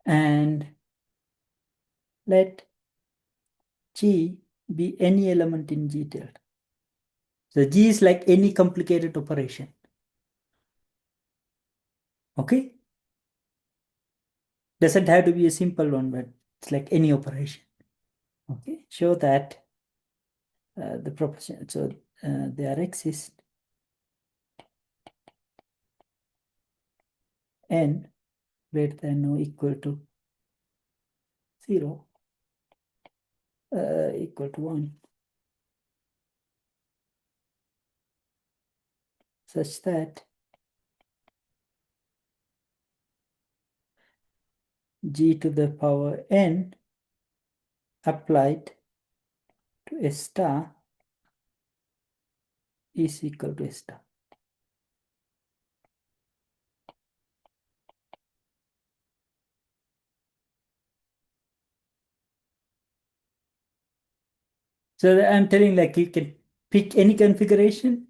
And let G be any element in G delta. So G is like any complicated operation. Okay? Doesn't have to be a simple one, but it's like any operation. Okay? Show that the proportion. So there exists n greater than or equal to 0 equal to 1, such that G to the power n applied to a star is equal to a star. So I'm telling, like, you can pick any configuration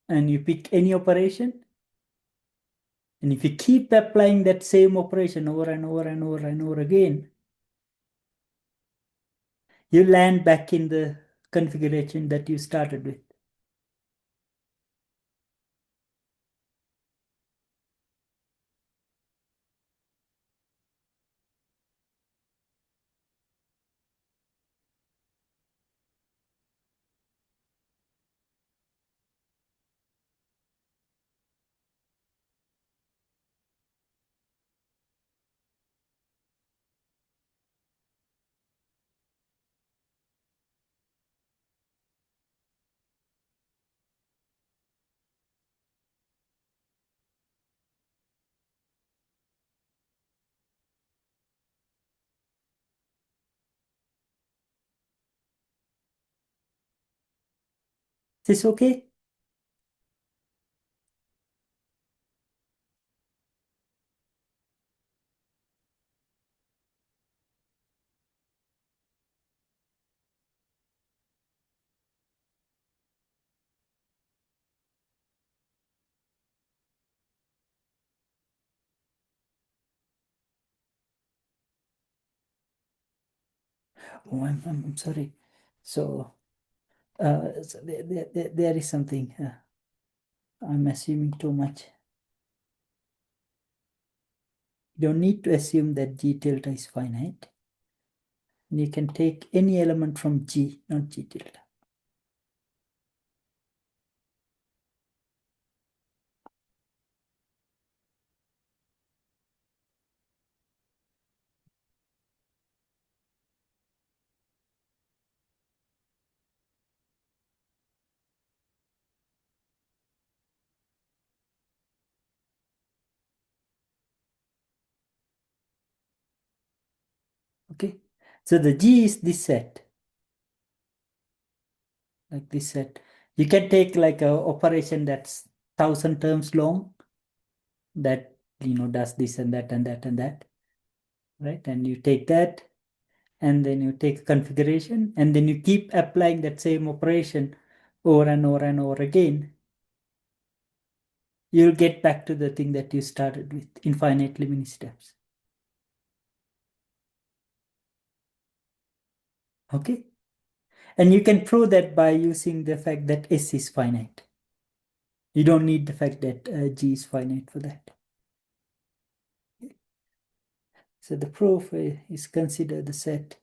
and you pick any operation. And if you keep applying that same operation over and over and over and over again, you land back in the configuration that you started with. Is this okay? Oh, I'm sorry. So, there is something. I'm assuming too much. You don't need to assume that G tilde is finite. You can take any element from G, not G tilde. Okay. So the G is this set, like this set. You can take like a operation that's 1,000 terms long that does this and that and that and that, right? And you take that, and then you take configuration, and then you keep applying that same operation over and over and over again. You'll get back to the thing that you started with, infinitely many steps. Okay? And you can prove that by using the fact that S is finite. You don't need the fact that G is finite for that. So the proof is consider the set.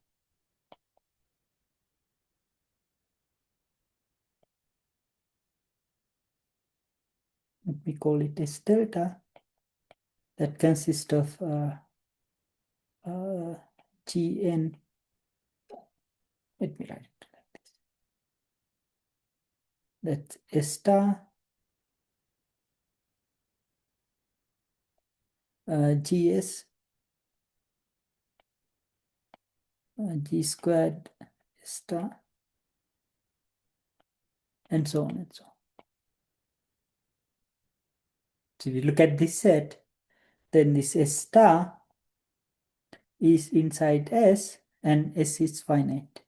Let me call it S delta. That consists of Gn. Let me write it like this. That's S star Gs G squared S star, and so on and so on. So if you look at this set, then this S star is inside S, and S is finite.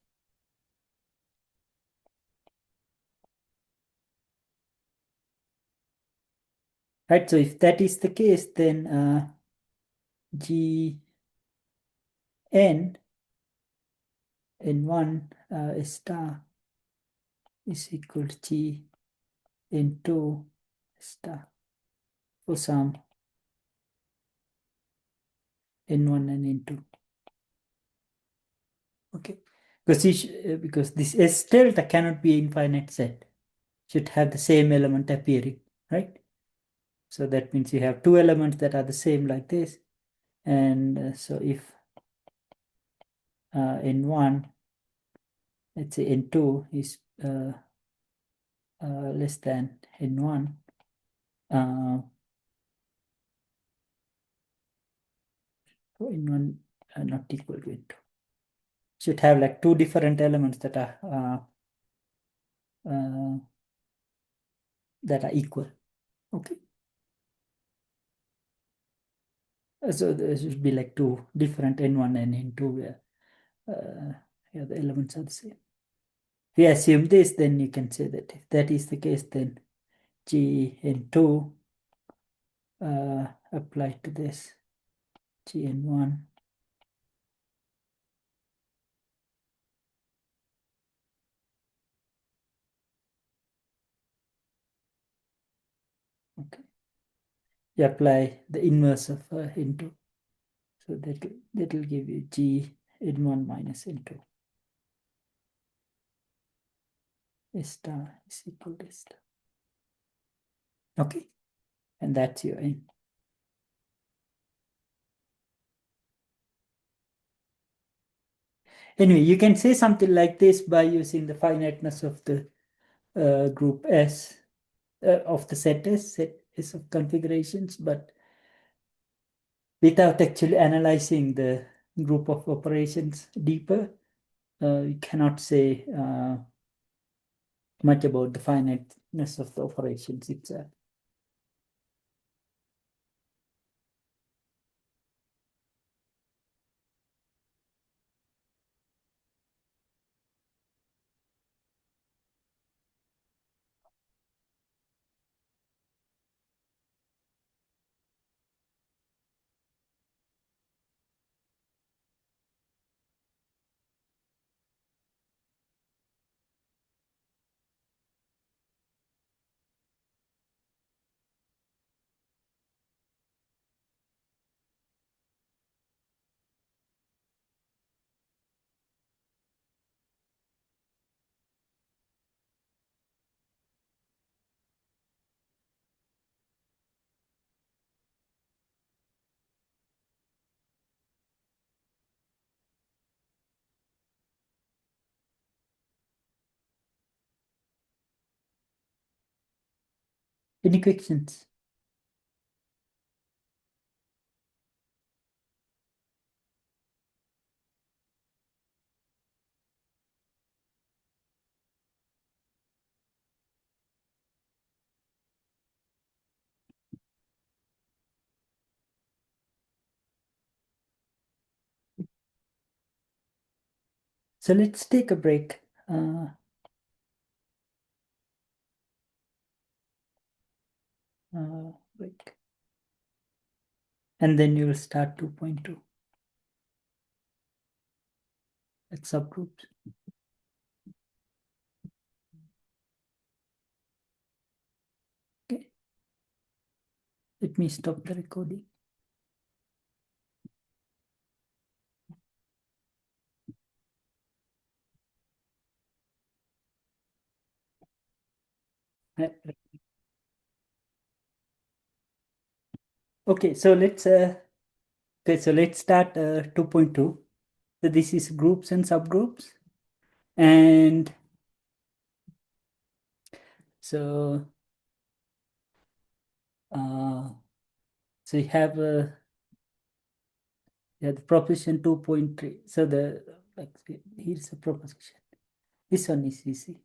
Right, so if that is the case, then Gn n1 S star is equal to G n2 S star for some n1 and n2. Okay, because this S delta cannot be an infinite set. Should have the same element appearing, right? So that means you have two elements that are the same like this. And so if n1, let's say n2 is less than n1, n1 not equal to n2. Should have like two different elements that are equal. Okay. So there should be like two different n1 and n2 where yeah, the elements are the same. If you assume this, then you can say that if that is the case, then Gn2 applied to this Gn1 you apply the inverse of N2. So that will give you G N1 minus N2. S star is equal to S star. Okay, and that's your N. Anyway, you can say something like this by using the finiteness of the group S, of the set S of configurations, but without actually analyzing the group of operations deeper, you cannot say much about the finiteness of the operations itself. Any questions? So let's take a break. Break. And then you will start 2.2 at subgroups. Okay. Let me stop the recording. Okay, so let's start 2.2. So this is groups and subgroups, and so you have the proposition 2.3. So here's a proposition. This one is easy.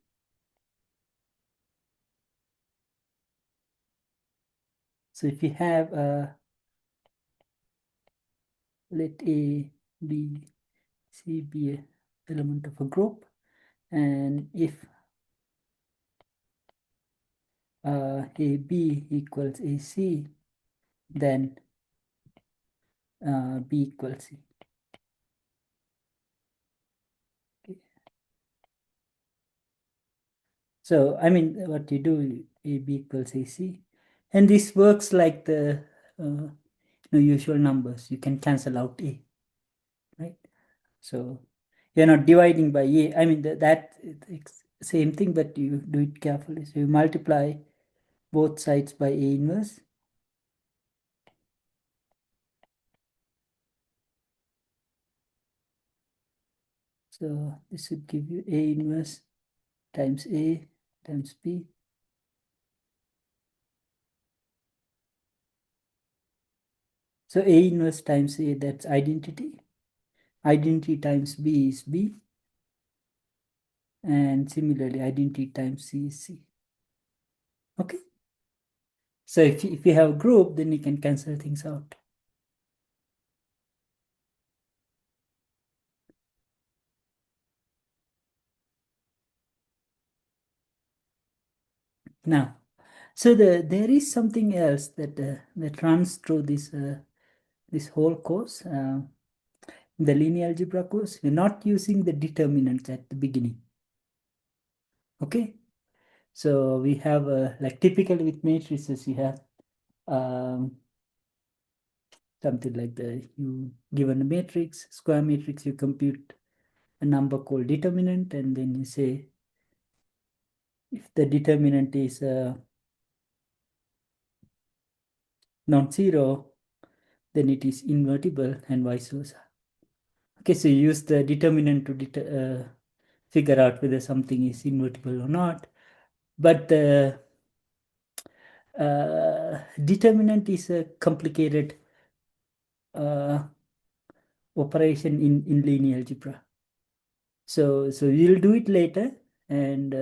So if you have let A, B, C be an element of a group, and if AB equals AC, then B equals C. Okay. So I mean, what you do, AB equals AC, and this works like the usual numbers. You can cancel out A, right? So you're not dividing by A. I mean that same thing, but you do it carefully. So you multiply both sides by A inverse. So this would give you A inverse times A times B. So A inverse times A, that's identity. Identity times B is B. And similarly, identity times C is C. Okay. So if you have a group, then you can cancel things out. Now, so there is something else that runs through this whole course, the linear algebra course. We're not using the determinants at the beginning. Okay, so we have like typically with matrices, you have something like you given a matrix, square matrix, you compute a number called determinant, and then you say if the determinant is non-zero, then it is invertible and vice versa. Okay, so you use the determinant to figure out whether something is invertible or not. But the determinant is a complicated operation in linear algebra. So we'll do it later. And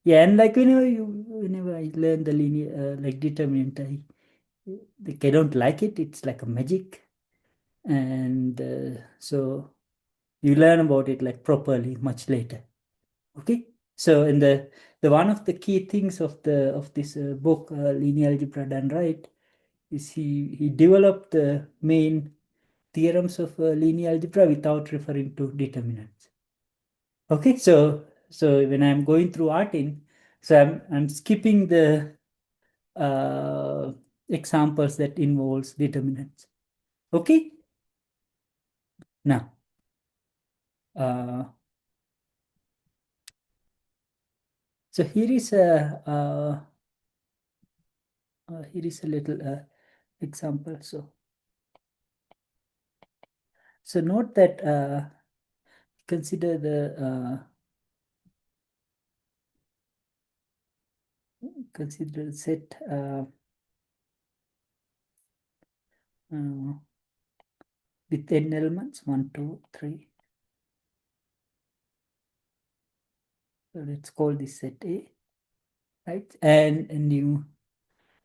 yeah, and like whenever I learn the linear like determinant, I don't like it. It's like a magic. And so you learn about it like properly much later. Okay. So in the one of the key things of this book, Linear Algebra Done Right, is he developed the main theorems of linear algebra without referring to determinants. Okay, so when I'm going through arting, so I'm skipping the uh, examples that involves determinants. Okay, now uh, so here is a little example. So note that consider the set with n elements, 1, 2, 3. So let's call this set A, right? And you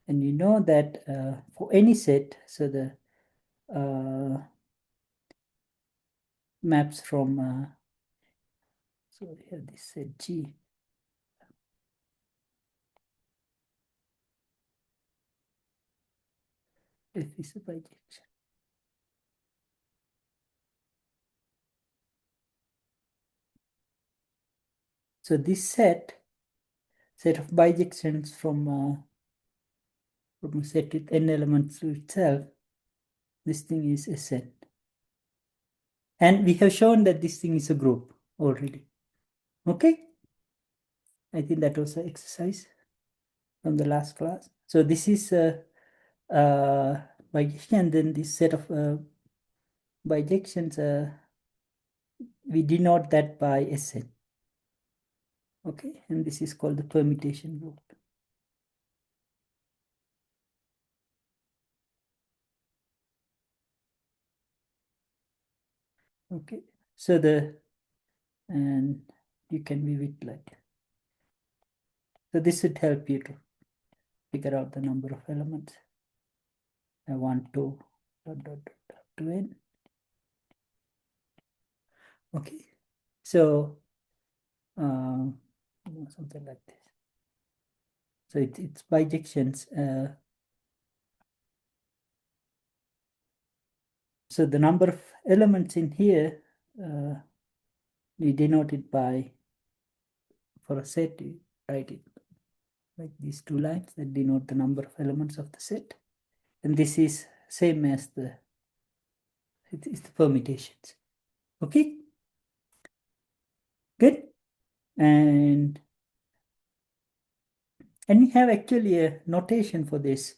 know that for any set, so the maps from so here this set G. F is a bijection. So this set of bijections from a set with n elements to itself, this thing is a set. And we have shown that this thing is a group already. Okay? I think that was an exercise from the last class. So this is a bijection, and then this set of bijections, we denote that by Sn. Okay, and this is called the permutation group. Okay, so and you can view it like, so this should help you to figure out the number of elements. I want to to n. Okay, so something like this. So it's bijections. So the number of elements in here, we denote it by, for a set, we write it like these two lines that denote the number of elements of the set. And this is same as it's the permutations. Okay, good. And we have actually a notation for this.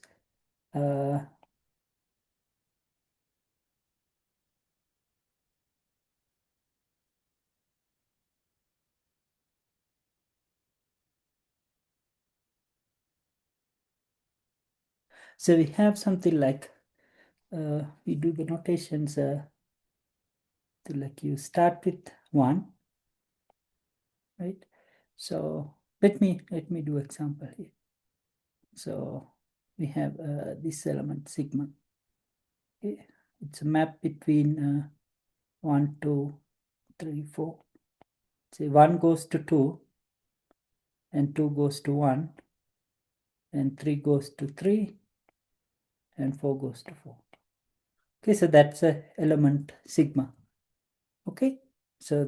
So we have something like, we do the notations to like you start with 1, right? So let me do example here. So we have this element sigma. Okay, it's a map between 1, 2, 3, 4. Say 1 goes to 2, and 2 goes to 1, and 3 goes to 3, and 4 goes to 4. Okay, so that's a element sigma. Okay, so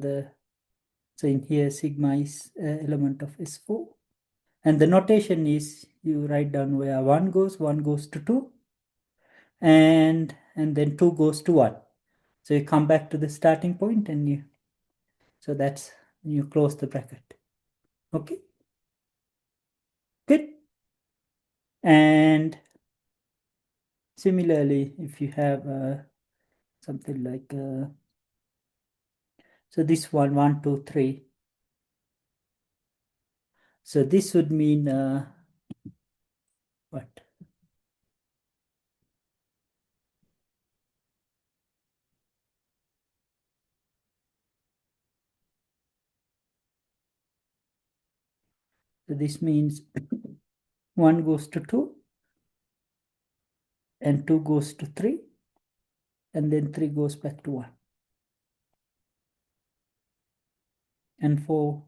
in here sigma is element of S4, and the notation is you write down where 1 goes to 2, and and then 2 goes to 1. So you come back to the starting point and so that's, you close the bracket. Okay, good. And similarly, if you have something like, so this 1, 2, 3. So this would mean what? So this means 1 goes to 2, and 2 goes to 3, and then 3 goes back to 1. And 4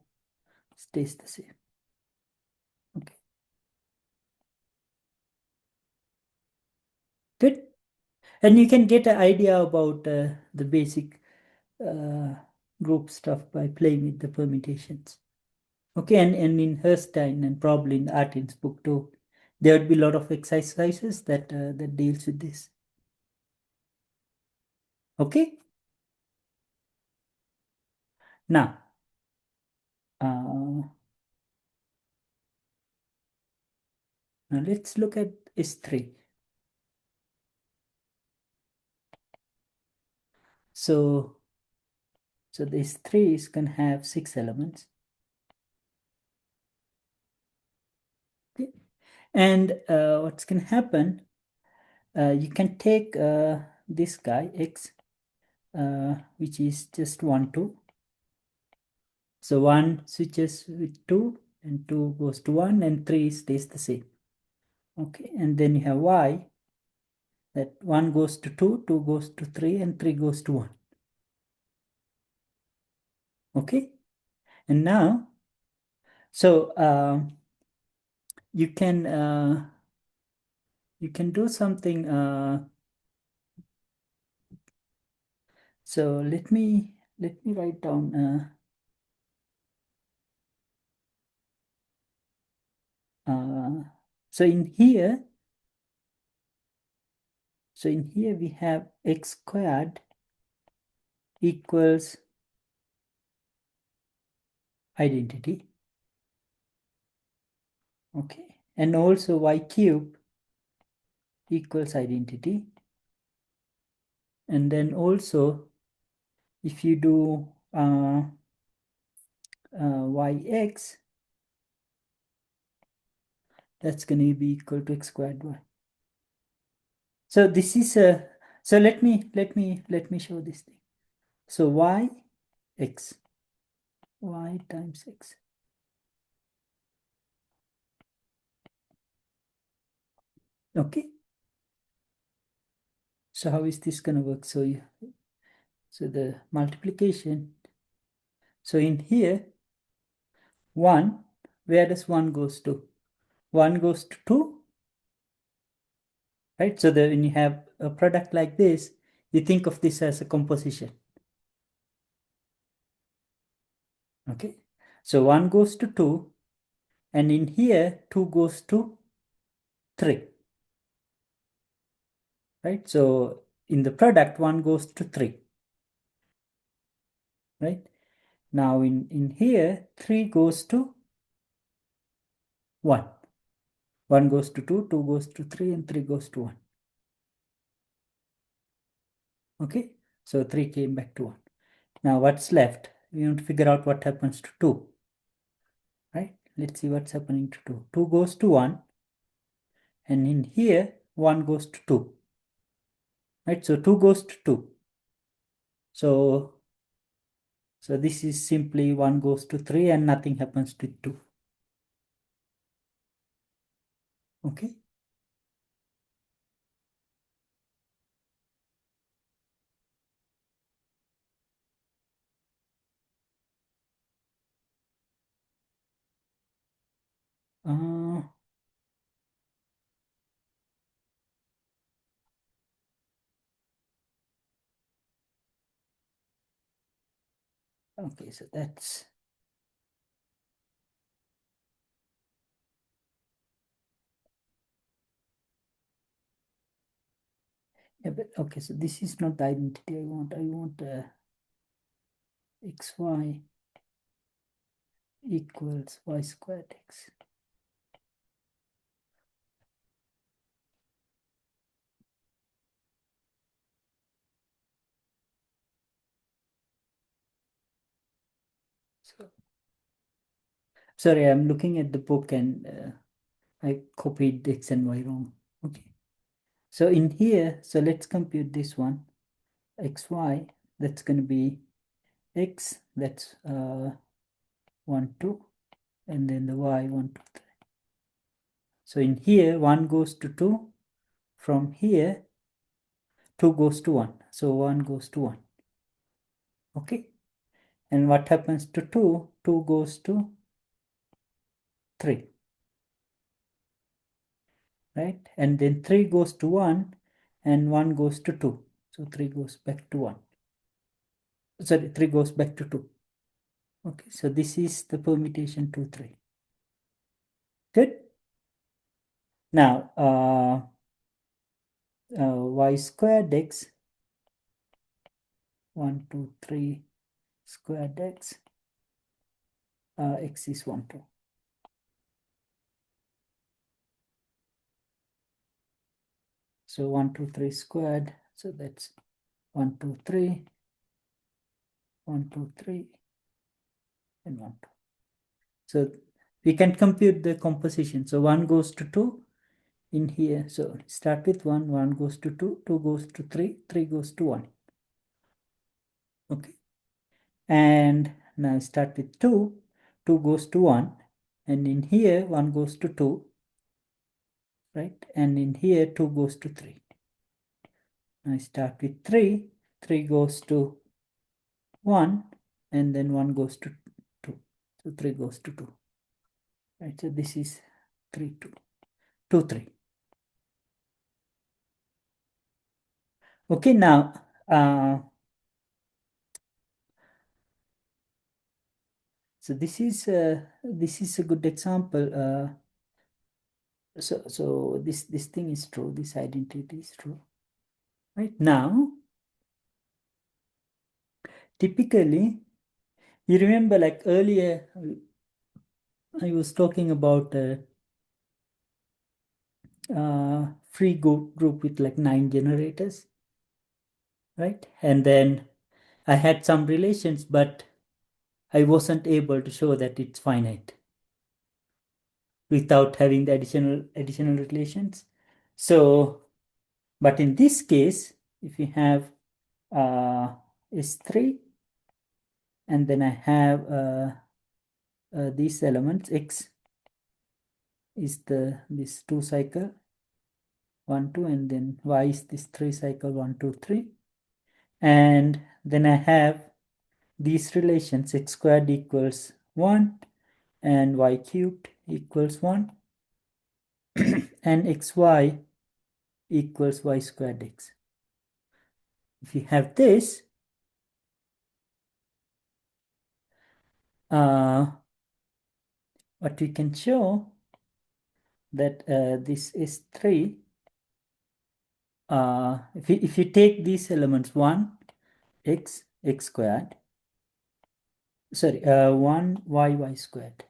stays the same. Okay, good. And you can get an idea about the basic group stuff by playing with the permutations. Okay, and in Herstein and probably in Artin's book too, there would be a lot of exercises that deals with this. Okay, now let's look at S3. So this 3 is going to have 6 elements. Okay. And what's going to happen, you can take this guy, X, which is just 1, 2. So 1 switches with 2, and 2 goes to 1, and 3 stays the same. Okay, and then you have Y, that 1 goes to 2, 2 goes to 3, and 3 goes to 1. Okay, and now, so you can do something. So let me write down. So in here, we have x squared equals identity. Okay, and also y cube equals identity. And then also, if you do yx, that's going to be equal to x squared y. So this is a, so let me show this thing. So y times x. Okay. So how is this going to work? So the multiplication. So in here, 1, where does 1 goes to? 1 goes to 2, right? So when you have a product like this, you think of this as a composition. Okay. So 1 goes to 2, and in here, 2 goes to 3. Right? So in the product, 1 goes to 3. Right? Now in here, 3 goes to 1. 1 goes to 2, 2 goes to 3, and 3 goes to 1. Okay? So 3 came back to 1. Now what's left? We want to figure out what happens to 2. Right? Let's see what's happening to 2. 2 goes to 1. And in here, 1 goes to 2. Right? So 2 goes to 2. So this is simply 1 goes to 3 and nothing happens to 2. Okay? Okay, so that's, Yeah, but okay, so this is not the identity I want. I want xy equals y squared x. So, sorry, I'm looking at the book and I copied x and y wrong. Okay. So in here, so let's compute this one. Xy, that's going to be x, that's 1, 2, and then the y 1, 2, 3. So in here, 1 goes to 2. From here, 2 goes to 1. So 1 goes to 1. Okay. And what happens to 2? 2 goes to 3. Right? And then 3 goes to 1 and 1 goes to 2. So 3 goes back to 1. Sorry, 3 goes back to 2. Okay, so this is the permutation 2, 3. Good. Now, y squared x, 1, 2, 3 squared x, x is 1, 2. So 1, 2, 3 squared. So that's 1, 2, 3, 1, 2, 3, and 1, 2. So we can compute the composition. So 1 goes to 2 in here. So start with 1, 1 goes to 2, 2 goes to 3, 3 goes to 1. Okay. And now start with 2, 2 goes to 1. And in here, 1 goes to 2, right? And in here, 2 goes to 3. Now start with 3, 3 goes to 1, and then 1 goes to 2. So 3 goes to 2. Right, so this is 3, 2, 2, 3. Okay, now, so this is a good example. So this thing is true. This identity is true. Right now, typically, you remember like earlier, I was talking about free group with like 9 generators, right? And then I had some relations, but I wasn't able to show that it's finite without having the additional relations. So, but in this case, if you have S3, and then I have these elements, X is this 2 cycle, 1, 2, and then Y is this 3 cycle, 1, 2, 3. And then I have these relations, x squared equals 1 and y cubed equals 1 and xy equals y squared x. If you have this, what we can show that this is 3. If you take these elements 1 x squared, sorry, 1 y squared,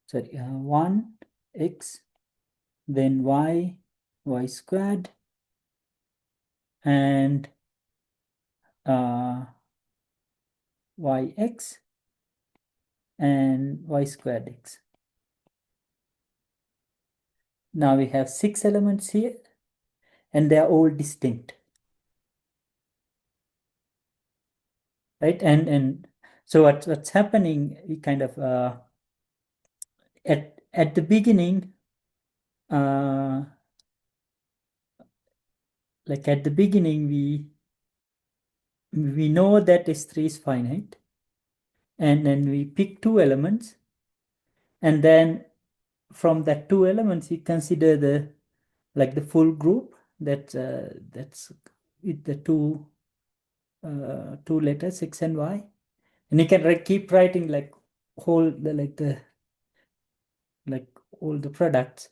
sorry, 1 x, then y squared, and yx and y squared x. Now we have 6 elements here and they are all distinct, right? And so what's happening, we kind of at the beginning, like at the beginning we know that S3 is finite, and then we pick 2 elements, and then from that 2 elements we consider the full group that's with the two letters x and y, and you can keep writing like whole the like all the products,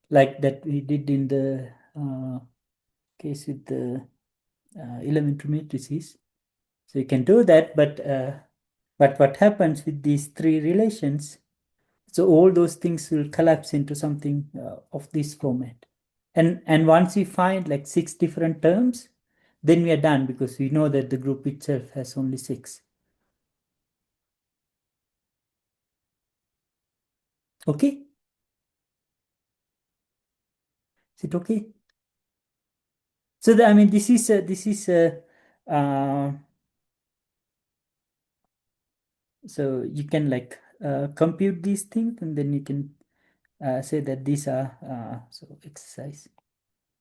like that we did in the case with the elementary matrices. So you can do that, but what happens with these three relations? So all those things will collapse into something of this format. And once we find like 6 different terms, then we are done because we know that the group itself has only 6. Okay? Is it okay? So I mean, uh, so you can like compute these things, and then you can say that these are so exercise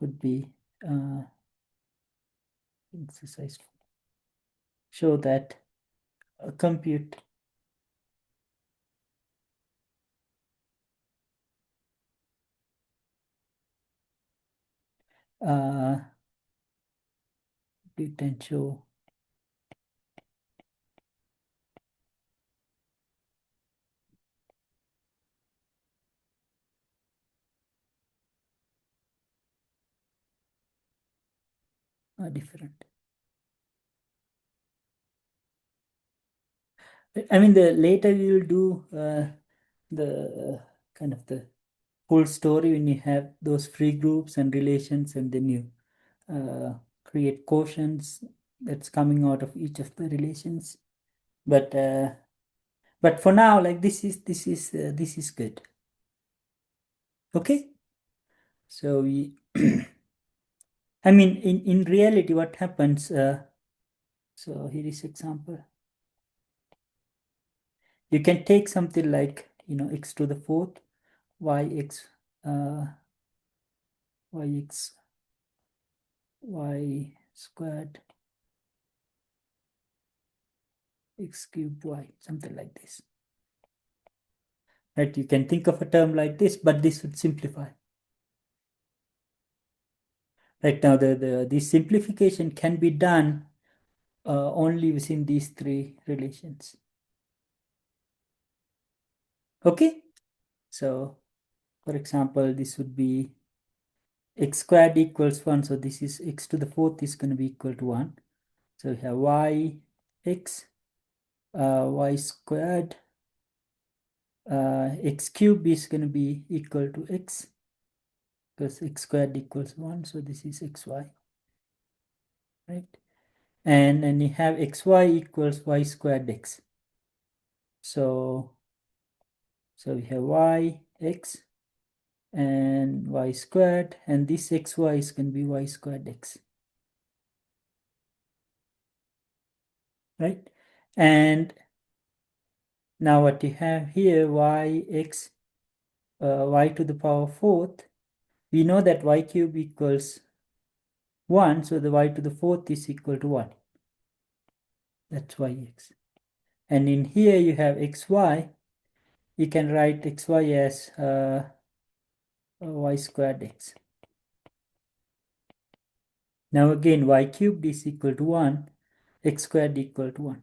would be uh, exercise. Show that compute uh, it and show are different. I mean, the later you will do the kind of the full story when you have those free groups and relations, and then you create quotients that's coming out of each of the relations. But for now, like this is good. Okay, so we. I mean, in reality, what happens? So here is example. You can take something like x to the fourth, yx, uh, yx, y squared, x cubed y, something like this. Right? You can think of a term like this, but this would simplify. Right now, this simplification can be done only within these three relations. Okay? So, for example, this would be x squared equals 1. So this is x to the fourth is going to be equal to 1. So we have y x, y squared, x cubed is going to be equal to x because x squared equals 1. So this is xy, right? And then you have xy equals y squared x. So we have y x and y squared, and this xy is going to be y squared x, right? And now what you have here, y x, y to the power fourth, we know that y cube equals 1, so the y to the fourth is equal to 1. That's yx. And in here you have xy, you can write xy as y squared x. Now again, y cubed is equal to 1, x squared equal to 1.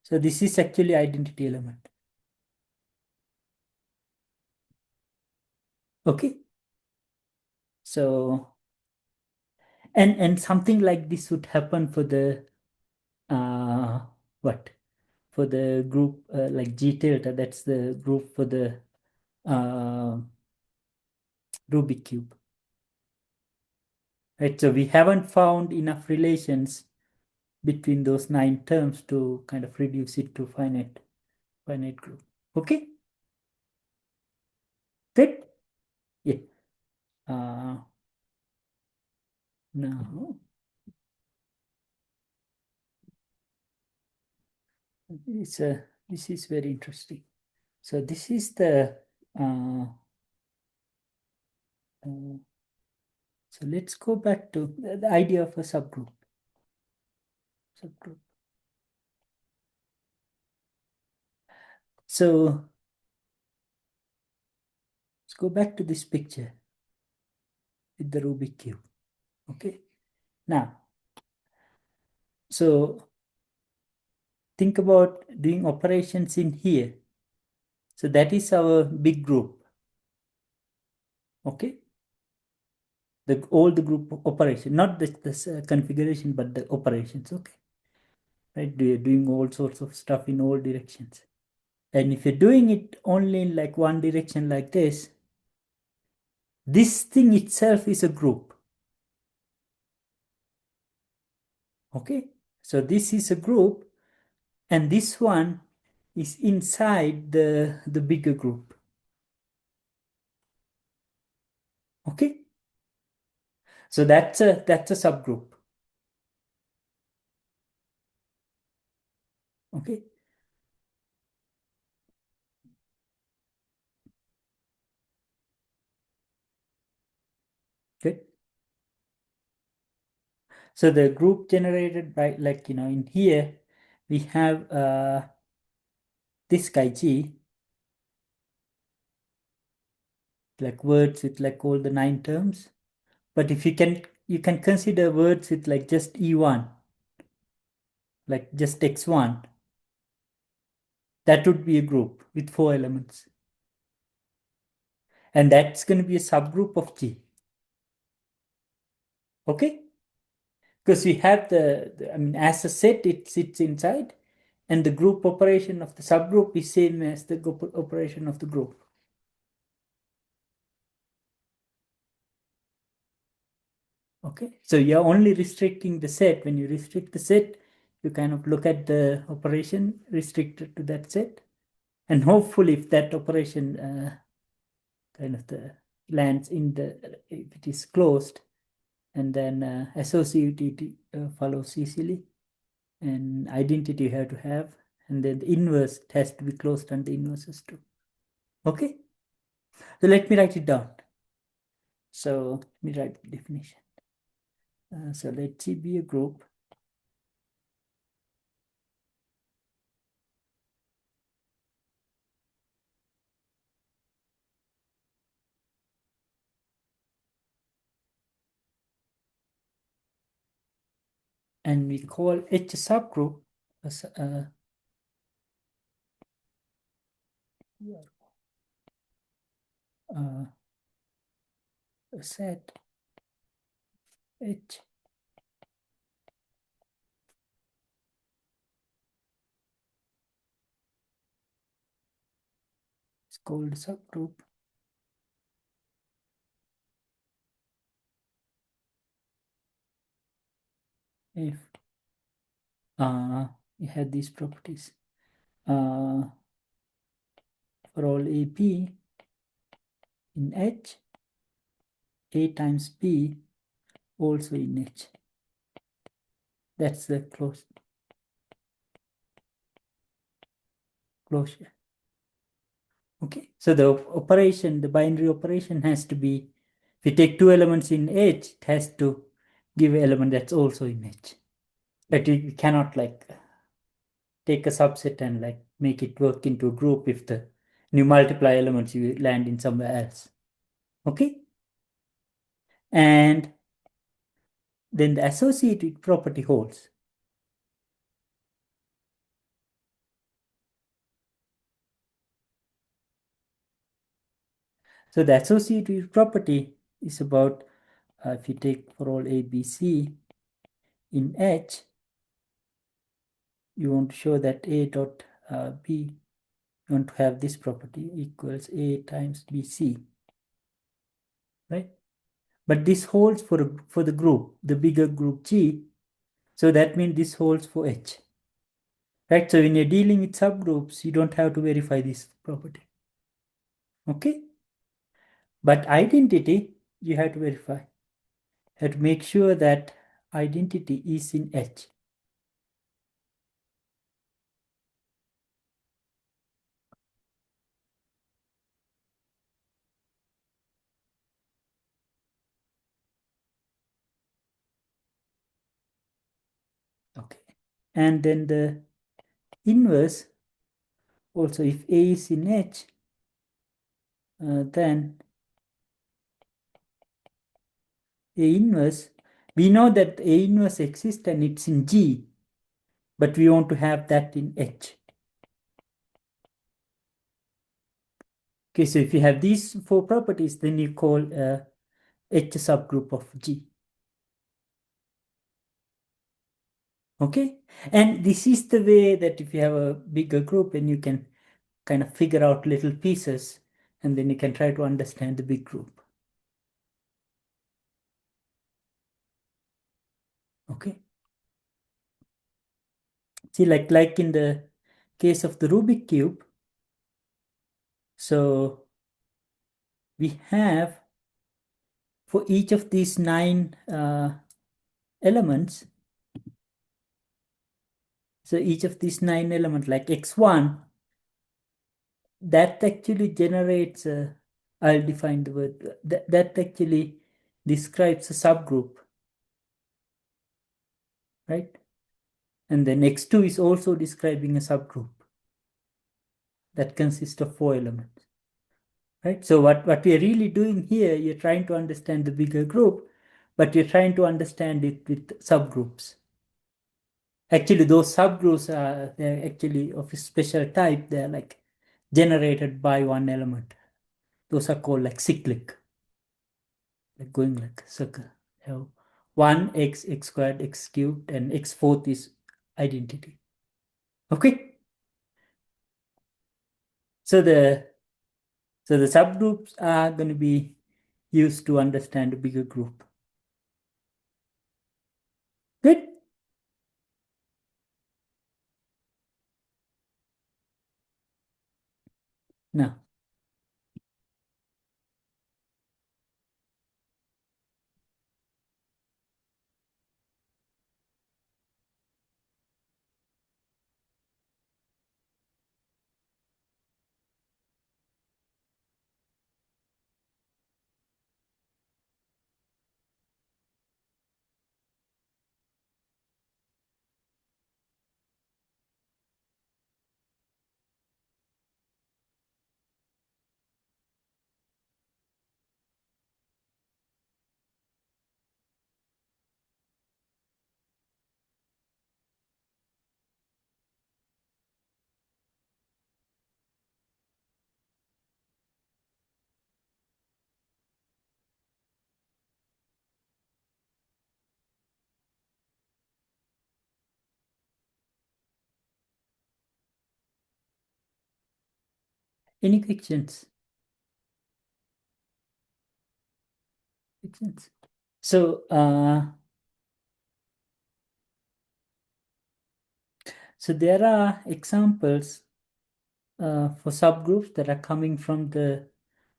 So this is actually identity element. Okay. So, and something like this would happen for the, what? For the group like G tilde, that's the group for the uh, Rubik cube. Right, so we haven't found enough relations between those 9 terms to kind of reduce it to finite group. Okay, good. Yeah. Uh, Now this is very interesting. So this is the so let's go back to the idea of a subgroup. So let's go back to this picture with the Rubik cube. Okay. Now, so think about doing operations in here. So that is our big group. Okay. All the group operation, not this configuration, but the operations. Okay. Right. Doing all sorts of stuff in all directions. And if you're doing it only in like one direction like this thing itself is a group. Okay. So this is a group, and this one is inside the bigger group. Okay. So that's a subgroup. Okay. Good. So the group generated by, like, in here we have this guy G, like words with like all the 9 terms. But if you can consider words with like just E1, like just X1, that would be a group with 4 elements. And that's going to be a subgroup of G. Okay? Because we have I mean, as a set, it sits inside, and the group operation of the subgroup is same as the group operation of the group. Okay, so you're only restricting the set. When you restrict the set, you kind of look at the operation restricted to that set, and hopefully, if that operation kind of lands in if it is closed, and then associativity follows easily, and identity you have to have, and then the inverse has to be closed and the inverses too. Okay, so let me write it down. So let me write the definition. So let G be a group and we call H a subgroup as a set H is called a subgroup if you have these properties for all AP in H, A times B also in H. That's the closure. Okay, so the operation, the binary operation has to be, if you take 2 elements in H, it has to give an element that's also in H. But you cannot like take a subset and like make it work into a group if the new multiply elements you land in somewhere else. Okay, and then the associated property holds. So the associated property is about if you take for all A, B, C in H, you want to show that A dot B, you want to have this property equals A times BC, right? But this holds for the group, the bigger group G. So that means this holds for H, right? So when you're dealing with subgroups, you don't have to verify this property. Okay? But identity, you have to verify. You have to make sure that identity is in H. Okay. And then the inverse, also if A is in H, then A inverse, we know that A inverse exists and it's in G, but we want to have that in H. Okay, so if you have these four properties, then you call H a subgroup of G. Okay, and this is the way that if you have a bigger group and you can kind of figure out little pieces and then you can try to understand the big group. Okay. See, like in the case of the Rubik cube, so we have for each of these 9 elements, so each of these 9 elements like x1, that actually generates a, I'll define the word, that actually describes a subgroup, right? And then x2 is also describing a subgroup that consists of 4 elements, right? So what we are really doing here, you're trying to understand the bigger group, but you're trying to understand it with subgroups. Actually, those subgroups they're actually of a special type. They're like generated by one element. Those are called like cyclic, like going like a circle. So 1 x, x squared, x cubed, and x fourth is identity. Okay. So the subgroups are going to be used to understand a bigger group. Good. Now, any questions? Questions? So there are examples for subgroups that are coming from the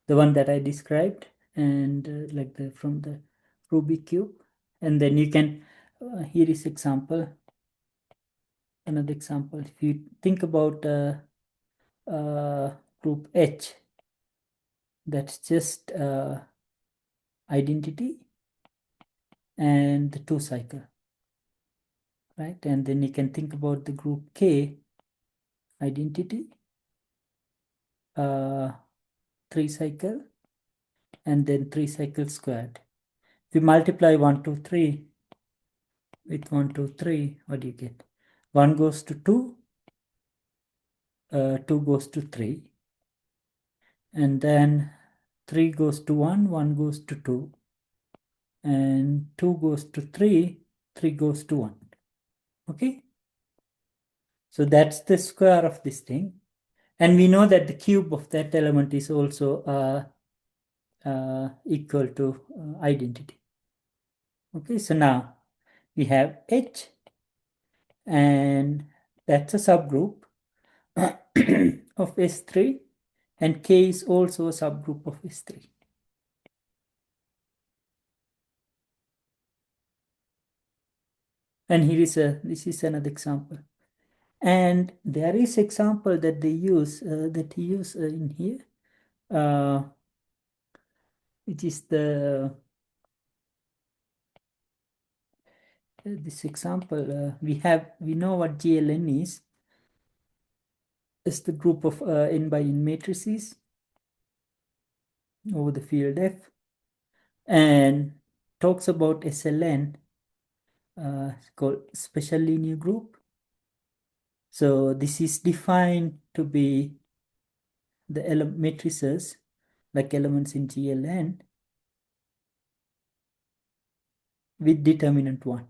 one that I described, and like the from the Rubik cube, and then you can here is example, another example. If you think about group H, that's just identity and the 2 cycle, right? And then you can think about the group K, identity, 3 cycle, and then 3 cycle squared. If you multiply 1, 2, 3 with 1, 2, 3, what do you get? 1 goes to 2, 2 goes to 3, and then 3 goes to 1, 1 goes to 2, and 2 goes to 3, 3 goes to 1. Okay? So that's the square of this thing. And we know that the cube of that element is also equal to identity. Okay, so now we have H, and that's a subgroup of S3, and K is also a subgroup of S3. And this is another example. And there is example that they use, in here, which is this example. We know what GLN is. It's the group of n by n matrices over the field F, and talks about SLN, it's called special linear group. So this is defined to be the matrices like elements in GLN with determinant 1.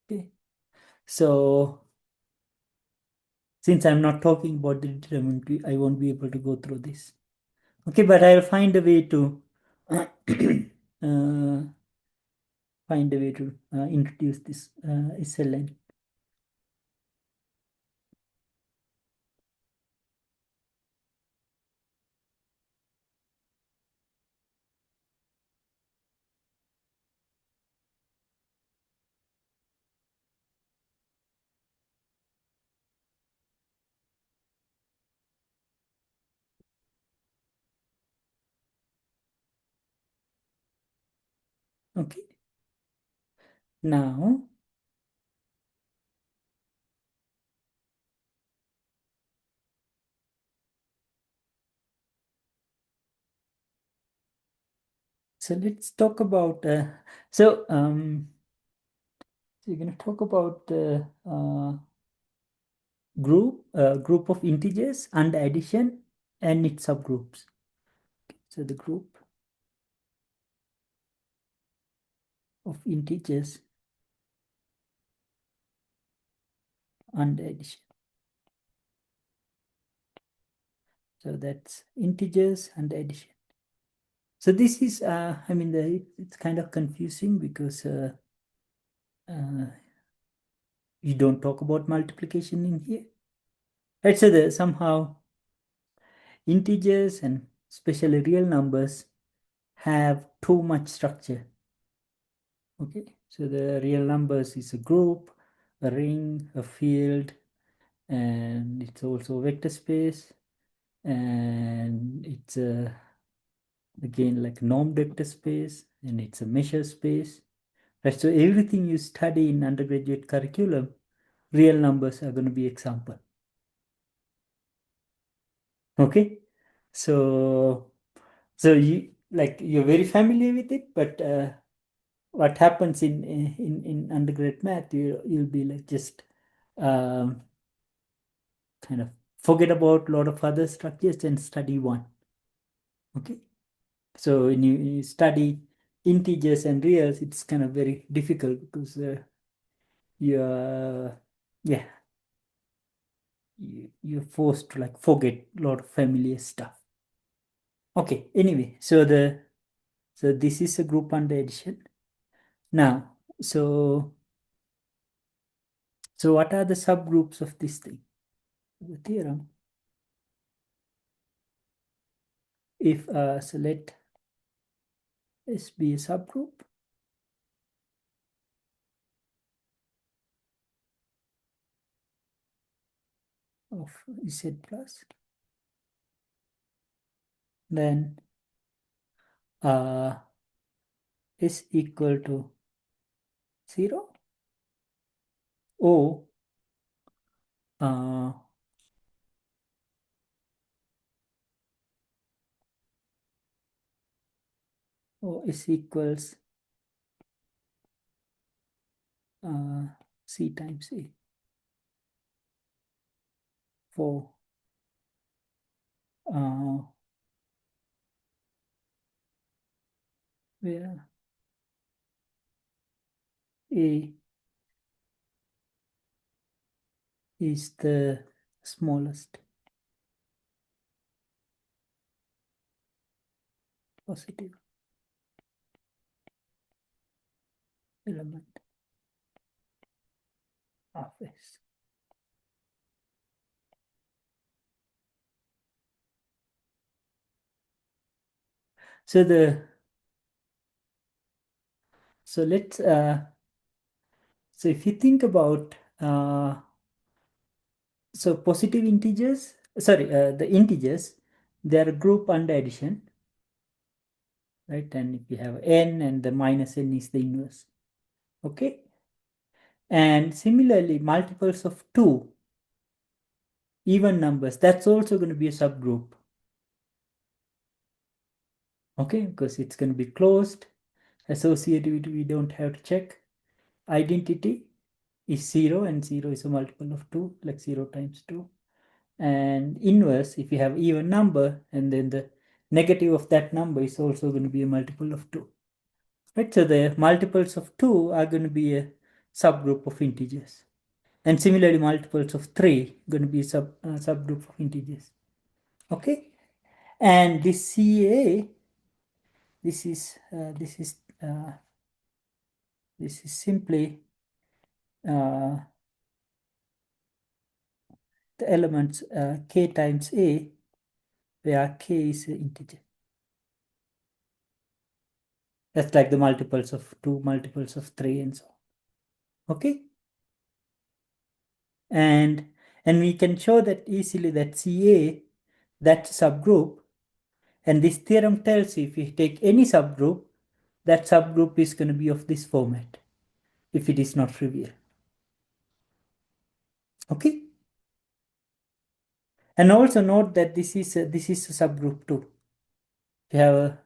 Okay. So since I'm not talking about the determinant, I won't be able to go through this. Okay, but I'll find a way to uh, introduce this SLN. Okay. Now, so let's talk about so we're going to talk about the group of integers and addition and its subgroups. So the group of integers and addition. So that's integers and addition. So this is, I mean, it's kind of confusing because you don't talk about multiplication in here. Right, so somehow integers and especially real numbers have too much structure. Okay, so the real numbers is a group, a ring, a field, and it's also a vector space, and it's again like normed vector space, and it's a measure space. Right, so everything you study in undergraduate curriculum, real numbers are going to be example. Okay, so you're very familiar with it, but what happens in undergrad math, you'll be like just um, kind of forget about a lot of other structures and study one. Okay, so when you study integers and reals, it's kind of very difficult because you're yeah you're forced to like forget a lot of familiar stuff. Okay, anyway, so this is a group under addition. Now, so what are the subgroups of this thing? The theorem. If so let S be a subgroup of Z plus, then is equal to 0 or uh, is equals C times A for uh, where A is the smallest positive element of S. So let's so if you think about so positive integers, sorry, the integers, they are a group under addition, right? And if you have n and the minus n is the inverse, okay? And similarly, multiples of 2, even numbers, that's also going to be a subgroup, okay? Because it's going to be closed, associativity, we don't have to check, identity, is 0, and 0 is a multiple of 2, like 0 times 2. And inverse, if you have even number, and then the negative of that number is also going to be a multiple of 2. Right? So the multiples of 2 are going to be a subgroup of integers. And similarly, multiples of 3 going to be a subgroup of integers. Okay? And this CA, this is simply the elements k times a, where k is an integer. That's like the multiples of 2, multiples of 3, and so on. Okay? And we can show that easily that CA, that subgroup, and this theorem tells you if you take any subgroup, that subgroup is going to be of this format if it is not trivial. Okay? And also note that this is a subgroup too. You have a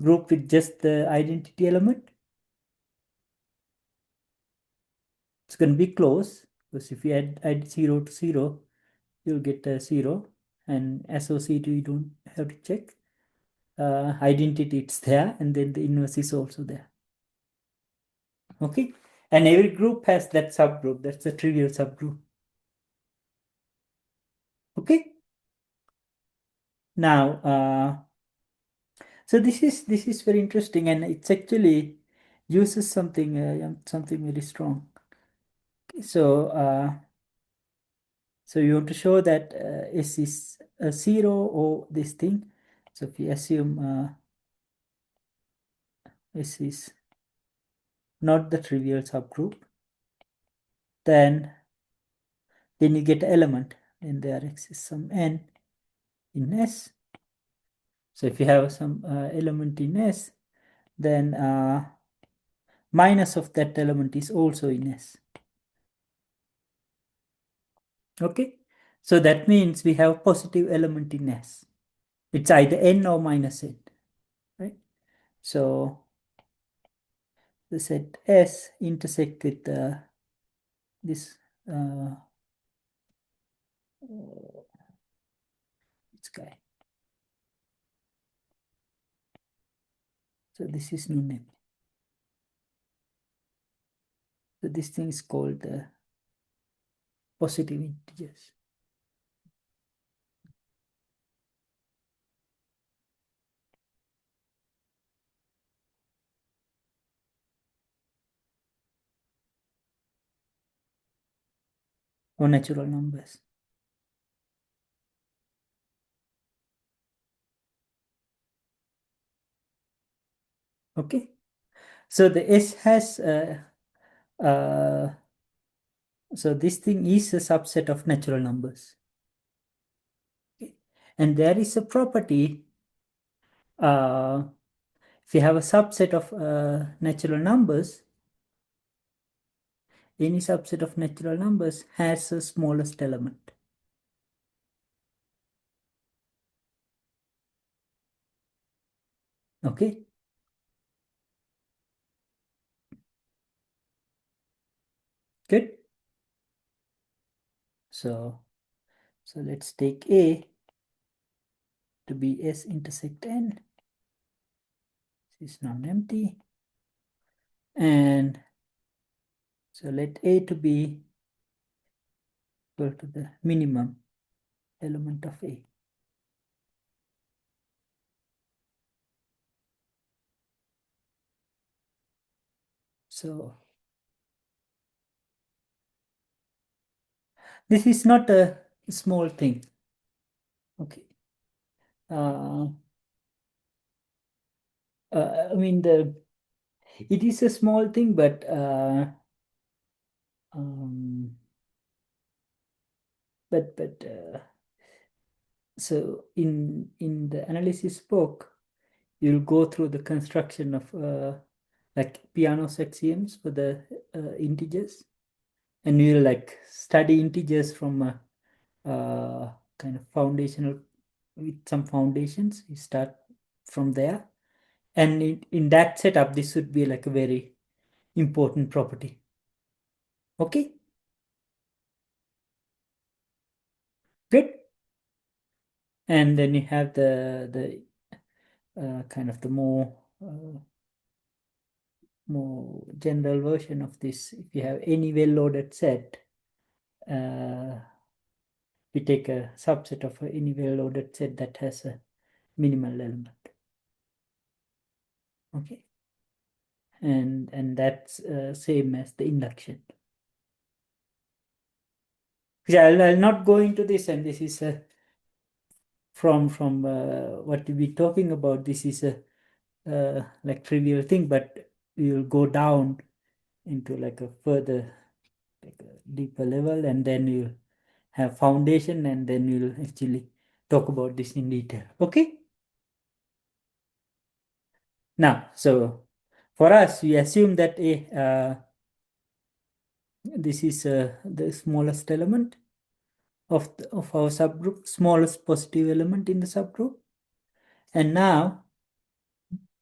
group with just the identity element, it's going to be close, because if you add 0 to 0, you'll get a 0, and associative you don't have to check. Identity, it's there, and then the inverse is also there. Okay, and every group has that subgroup. That's a trivial subgroup. Okay, now so this is very interesting, and it's actually uses something very strong. So so you want to show that S is a 0 or this thing. So if you assume S is not the trivial subgroup, then you get element, and there exists some n in S. So if you have some element in S, then minus of that element is also in S. Okay, so that means we have positive element in S. It's either n or minus n, right? So the set S intersect with this this guy. So this is non-empty. So this thing is called positive integers. Or natural numbers. Okay, so the S has so this thing is a subset of natural numbers. Okay. And there is a property, if you have a subset of natural numbers, any subset of natural numbers has a smallest element. Okay. Good. So let's take A to be S intersect N. This is non-empty. And so let A to be equal to the minimum element of A. So this is not a small thing. Okay. I mean, it is a small thing, but um, so in the analysis book, you'll go through the construction of like Peano's axioms for the integers, and you'll like study integers from a kind of foundational, with some foundations. You start from there, and in that setup, this would be like a very important property. Okay, good. And then you have the kind of the more general version of this. If you have any well-loaded set, we take a subset of any well-loaded set that has a minimal element. Okay, and that's same as the induction. Yeah, I'll not go into this, and this is from what we're talking about. This is a like trivial thing, but we will go down into like a further, like a deeper level, and then you'll have foundation, and then we'll actually talk about this in detail. Okay. Now, so for us, we assume that this is the smallest element of our subgroup, smallest positive element in the subgroup, and now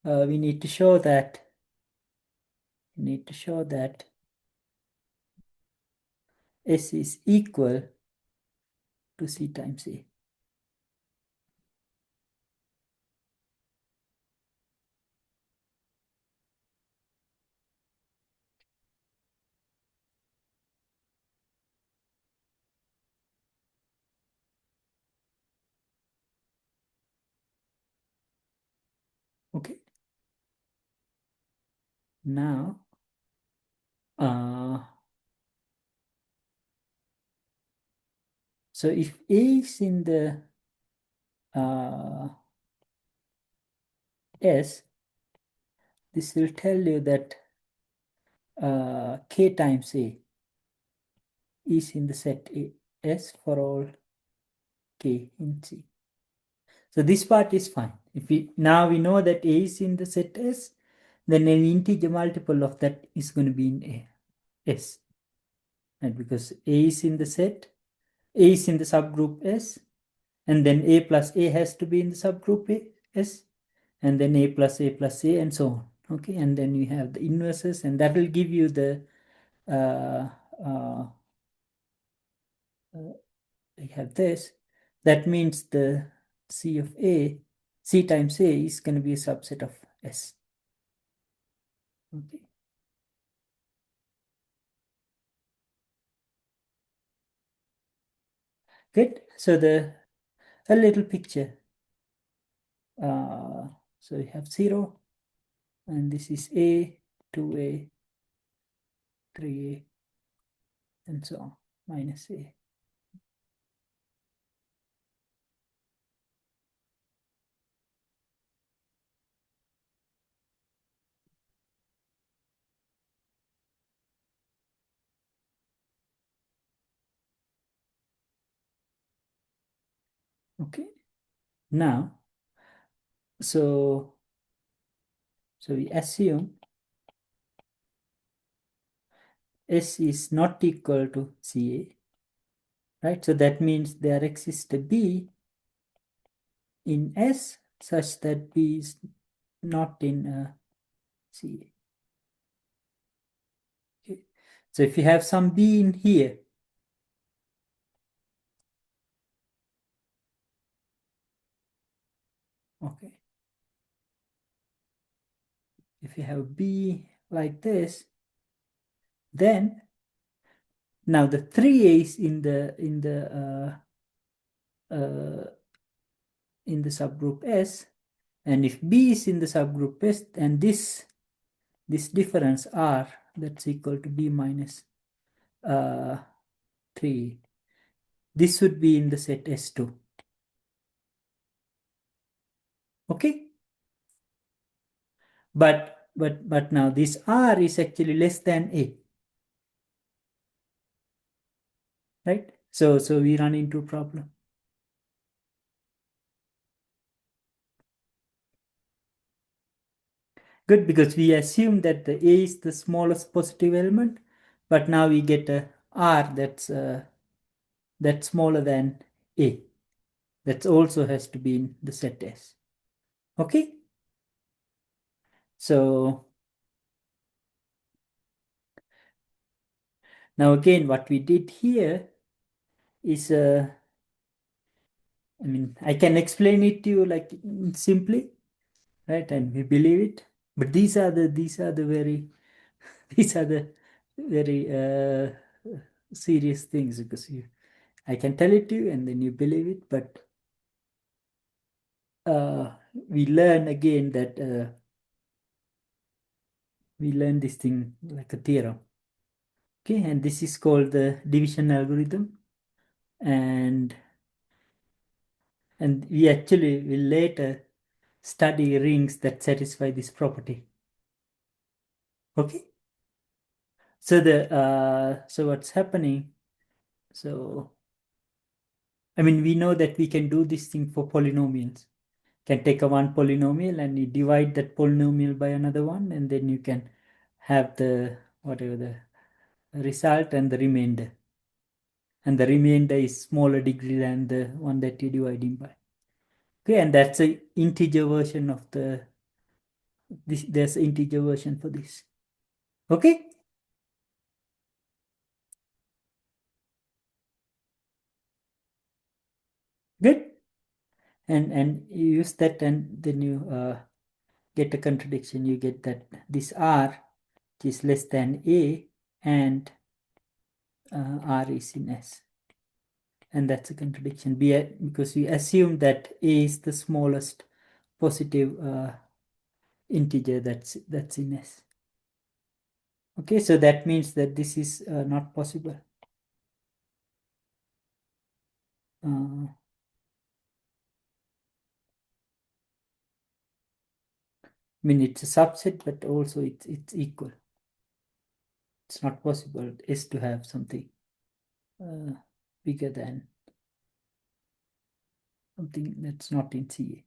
we need to show that S is equal to C times A. Okay. Now, so if A is in the S, this will tell you that K times A is in the set S for all K in C. So this part is fine. If we now we know that A is in the set S, then an integer multiple of that is going to be in S. And because A is in the set, A is in the subgroup S, and then A plus A has to be in the subgroup S, and then A plus A plus A, and so on. Okay, and then you have the inverses, and that will give you the we have this. That means the C of A, C times A is going to be a subset of S. Okay. Good. So a little picture. So we have 0, and this is A, 2A, 3A, and so on, minus A. Okay. Now, so we assume S is not equal to CA, right? So that means there exists a B in S such that B is not in CA. Okay. So if you have some B in here, okay. If you have B like this, then now the 3A's in the subgroup S, and if B is in the subgroup S, then this difference R, that's equal to B minus 3. This would be in the set S2. Okay? But now this R is actually less than A. Right? So we run into a problem. Good, because we assume that the A is the smallest positive element, but now we get a R that's smaller than A. That also has to be in the set S. Okay? So Now again, what we did here is, I mean, I can explain it to you like simply, right? And we believe it. But these are the very these are the very serious things, because I can tell it to you and then you believe it, but we learn again that we learn this thing like a theorem. Okay, and this is called the division algorithm, and we actually will later study rings that satisfy this property. Okay, so so what's happening? So I mean, we know that we can do this thing for polynomials. Can take a one polynomial and you divide that polynomial by another one, and then you can have the whatever the result and the remainder. And the remainder is smaller degree than the one that you're dividing by. Okay, and that's a integer version of this. There's an integer version for this. Okay, good. And you use that, and then you get a contradiction. You get that this R is less than A, and R is in S. And that's a contradiction because we assume that A is the smallest positive integer that's in S. Okay, so that means that this is not possible. I mean, it's a subset, but also it's equal. It's not possible S to have something uh, bigger than something that's not in CA.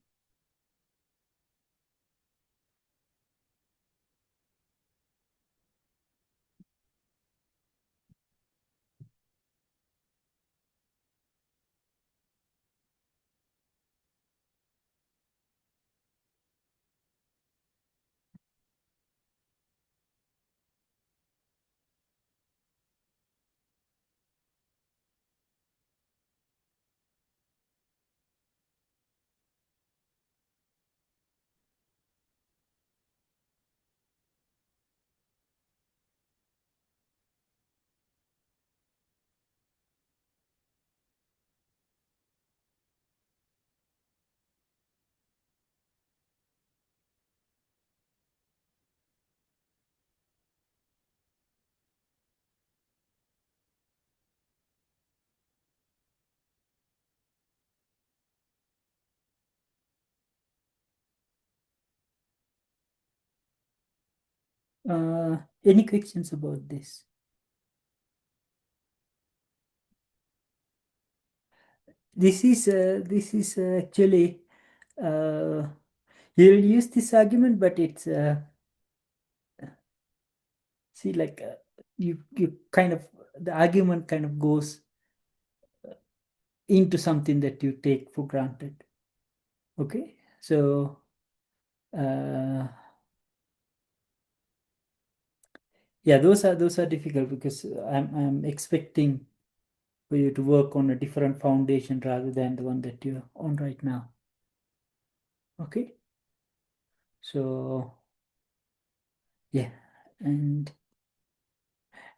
Any questions about this? This is actually you'll use this argument, but it's see like you kind of the argument kind of goes into something that you take for granted. Okay, so uh, yeah, those are difficult because I'm expecting for you to work on a different foundation rather than the one that you're on right now. Okay, so yeah, and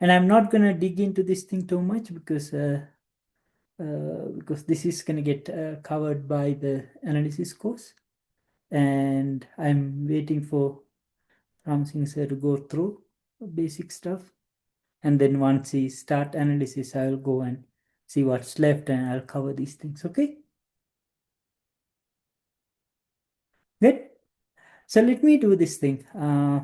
I'm not gonna dig into this thing too much because this is gonna get covered by the analysis course, and I'm waiting for Ramsing sir to go through basic stuff, and then once he start analysis, I'll go and see what's left, and I'll cover these things. Okay, good. So let me do this thing. Uh,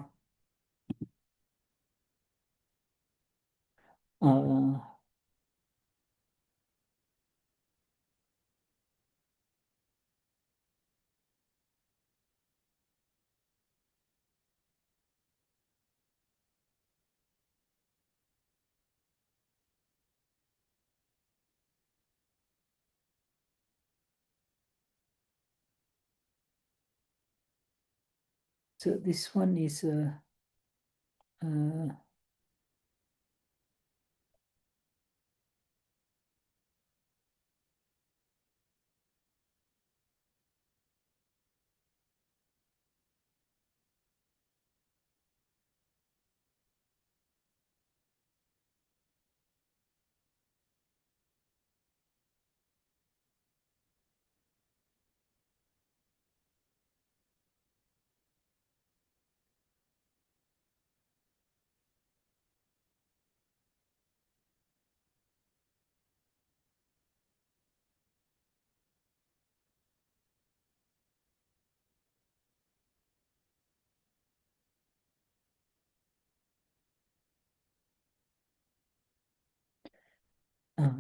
so this one is uh, Uh,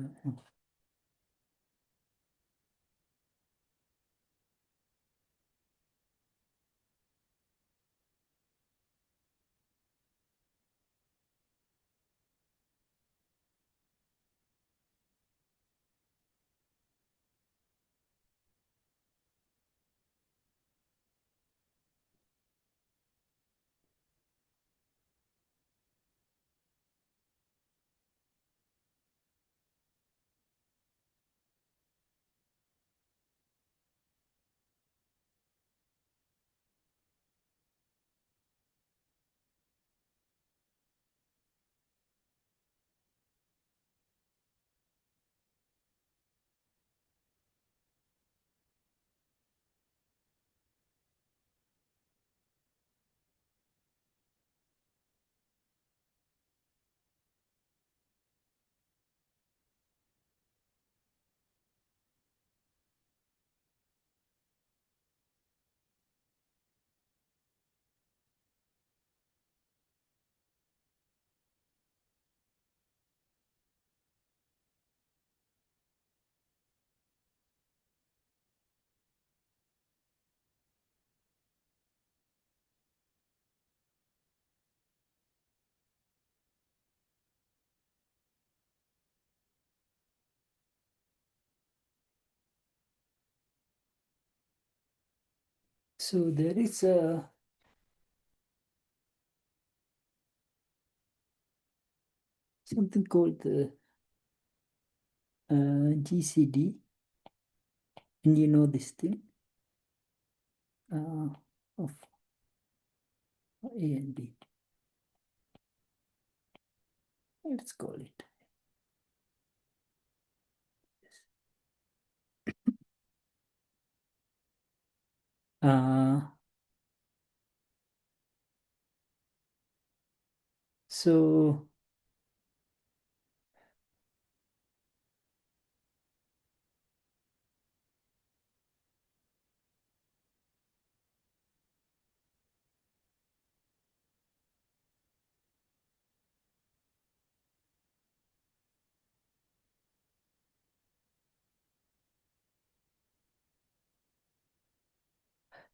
so there is a something called the GCD, and you know this thing of A and B. Let's call it. Uh, so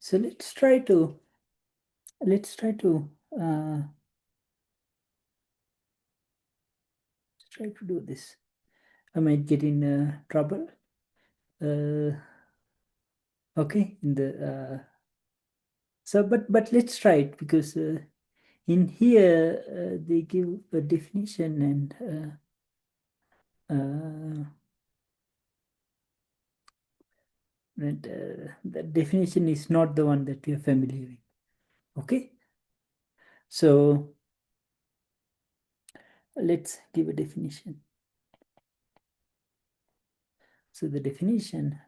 so let's uh, try to do this. I might get in trouble. Okay, in the so but let's try it, because in here they give a definition, and that definition is not the one that we are familiar with. Okay, so let's give a definition. So the definition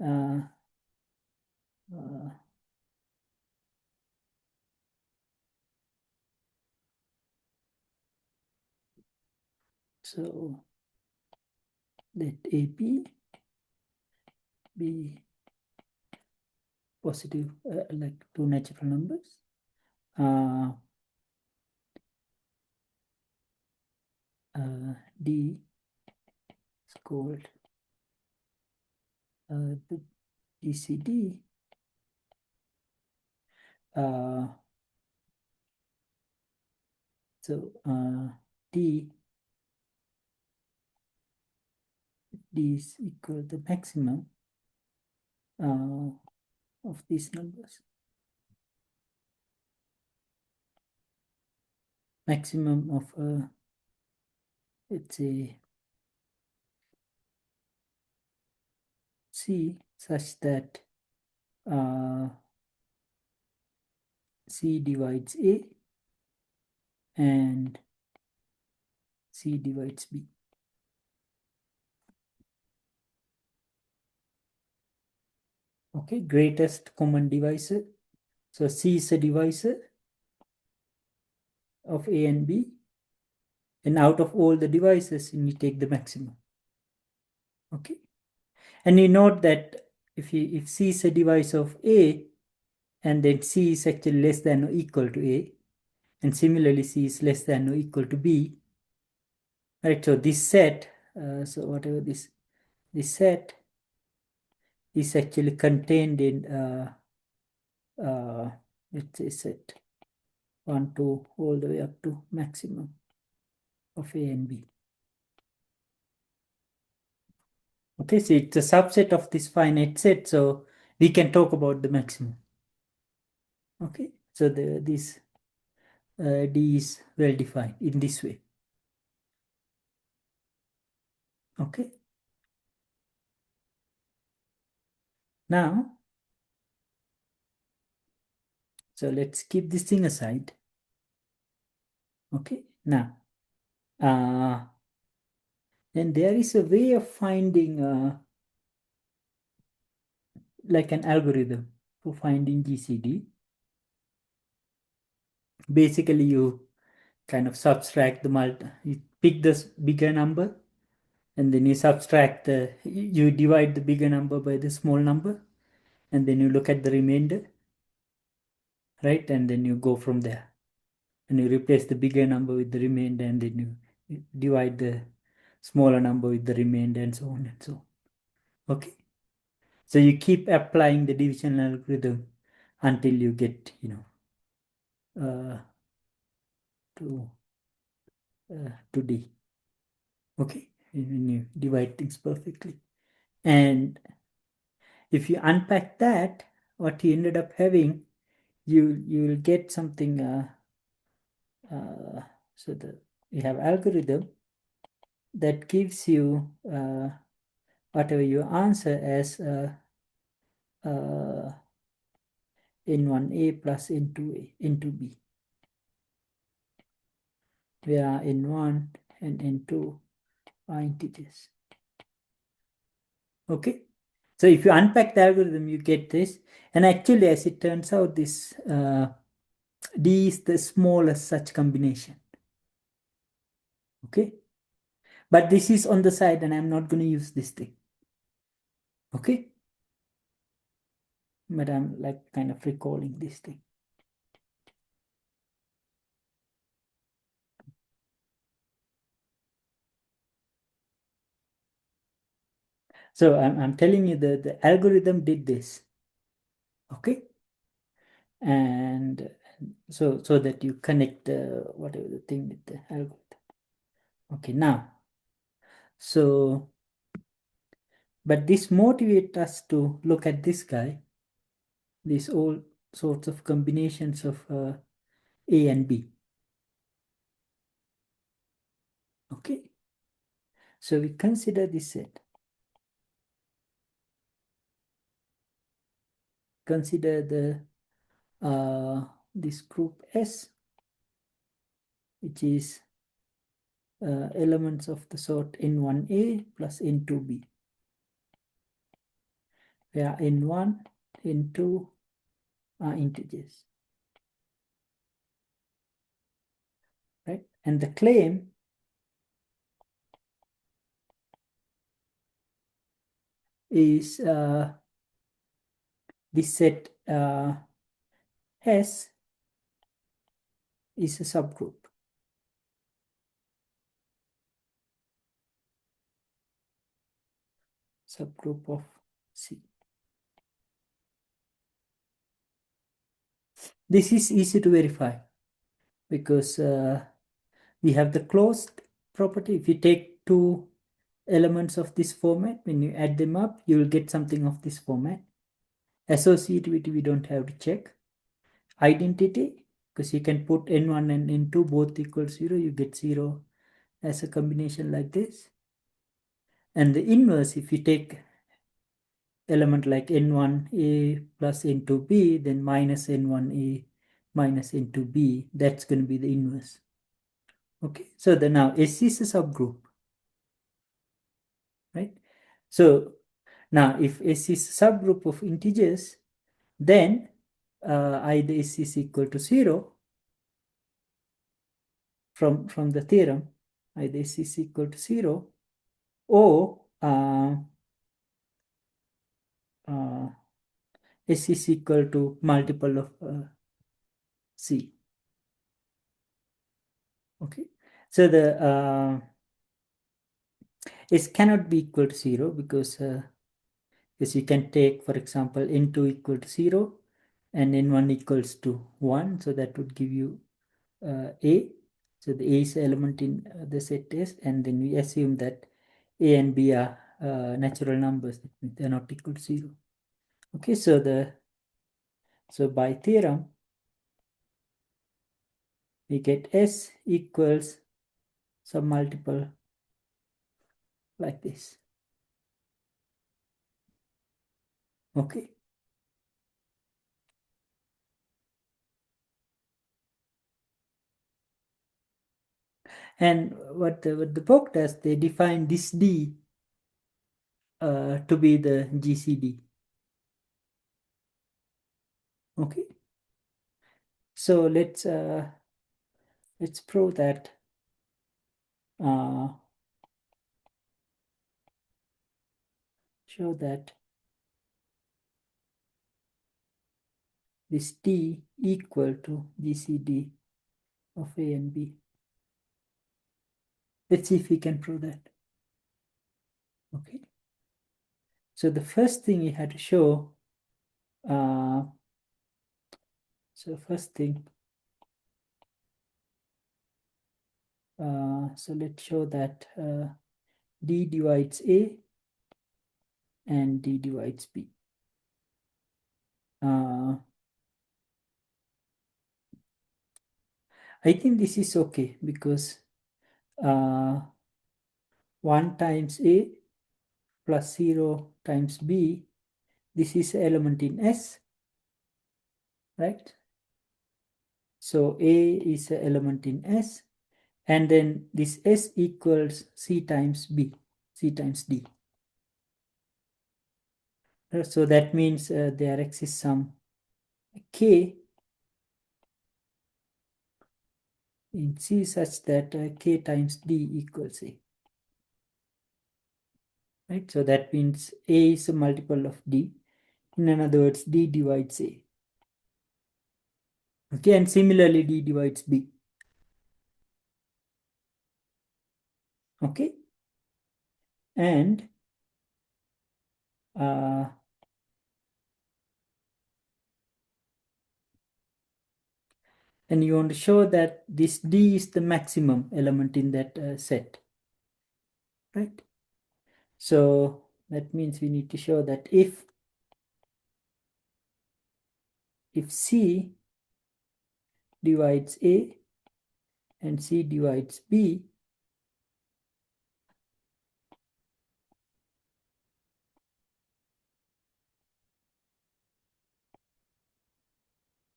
so let AP be positive, like two natural numbers. D is called the GCD. So D is equal to the maximum of these numbers. Maximum of let's say C, such that C divides A and C divides B. Okay, greatest common divisor. So C is a divisor of A and B, and out of all the divisors, you take the maximum. Okay, and you note that if C is a divisor of A, and then C is actually less than or equal to A, and similarly C is less than or equal to B, right? So this set so whatever this set is actually contained in let's say set 1 2 all the way up to maximum of A and B. Okay, so it's a subset of this finite set, so we can talk about the maximum. Okay, so this D is well defined in this way. Okay, now, so let's keep this thing aside. Okay, now, then there is a way of finding like an algorithm for finding GCD. Basically, you kind of subtract you pick this bigger number, and then you subtract you divide the bigger number by the small number, and then you look at the remainder, right? And then you go from there, and you replace the bigger number with the remainder, and then you divide the smaller number with the remainder, and so on and so on. Okay, so you keep applying the division algorithm until you get, uh, to D. Okay, and you divide things perfectly. And if you unpack that, what you ended up having, you will get something. So you have algorithm that gives you whatever you answer as N1A plus N2A into B, where N1 and N2 are integers. Okay, so if you unpack the algorithm, you get this. And actually, as it turns out, this D is the smallest such combination. Okay, but this is on the side, and I'm not going to use this thing. Okay, but I'm like kind of recalling this thing. So I'm telling you the algorithm did this. Okay, and so that you connect whatever the thing with the algorithm. Okay, now, so but this motivates us to look at this guy, these all sorts of combinations of A and B. Okay, so we consider this set. Consider this group S, which is elements of the sort N1A plus N2B, where N1, N2 are integers, right? And the claim is this set S is a subgroup. Subgroup of C. This is easy to verify because we have the closed property. If you take two elements of this format, when you add them up, you will get something of this format. Associativity, we don't have to check. Identity, because you can put N1 and N2 both equal 0, you get 0 as a combination like this. And the inverse, if you take element like N1A plus N2B, then minus N1A minus N2B, that's going to be the inverse. Okay, so now S is a subgroup, right? So now if S is a subgroup of integers, then either S is equal to 0 from the theorem, either S is equal to 0 or S is equal to multiple of C. Okay, so S cannot be equal to 0 because you can take, for example, n2 equal to 0 and n1 equals to 1. So that would give you A. So the A is the element in the set S, and then we assume that A and B are natural numbers. That means they're not equal to 0. Okay, so by theorem, we get S equals some multiple like this. Okay. And what the book does, they define this D to be the GCD. Okay. So let's prove that show that this D equal to GCD of A and B. Let's see if we can prove that. Okay. So the first thing we had to show, so let's show that D divides A and D divides B. I think this is okay because 1 times A plus 0 times B, this is an element in S, right? So A is an element in S, and then this S equals C times B, C times D. So that means there exists some K in C such that K times D equals A. Right? So that means A is a multiple of D. In other words, D divides A. Okay, and similarly D divides B. Okay, and you want to show that this D is the maximum element in that set, right? So that means we need to show that if C divides A and C divides B,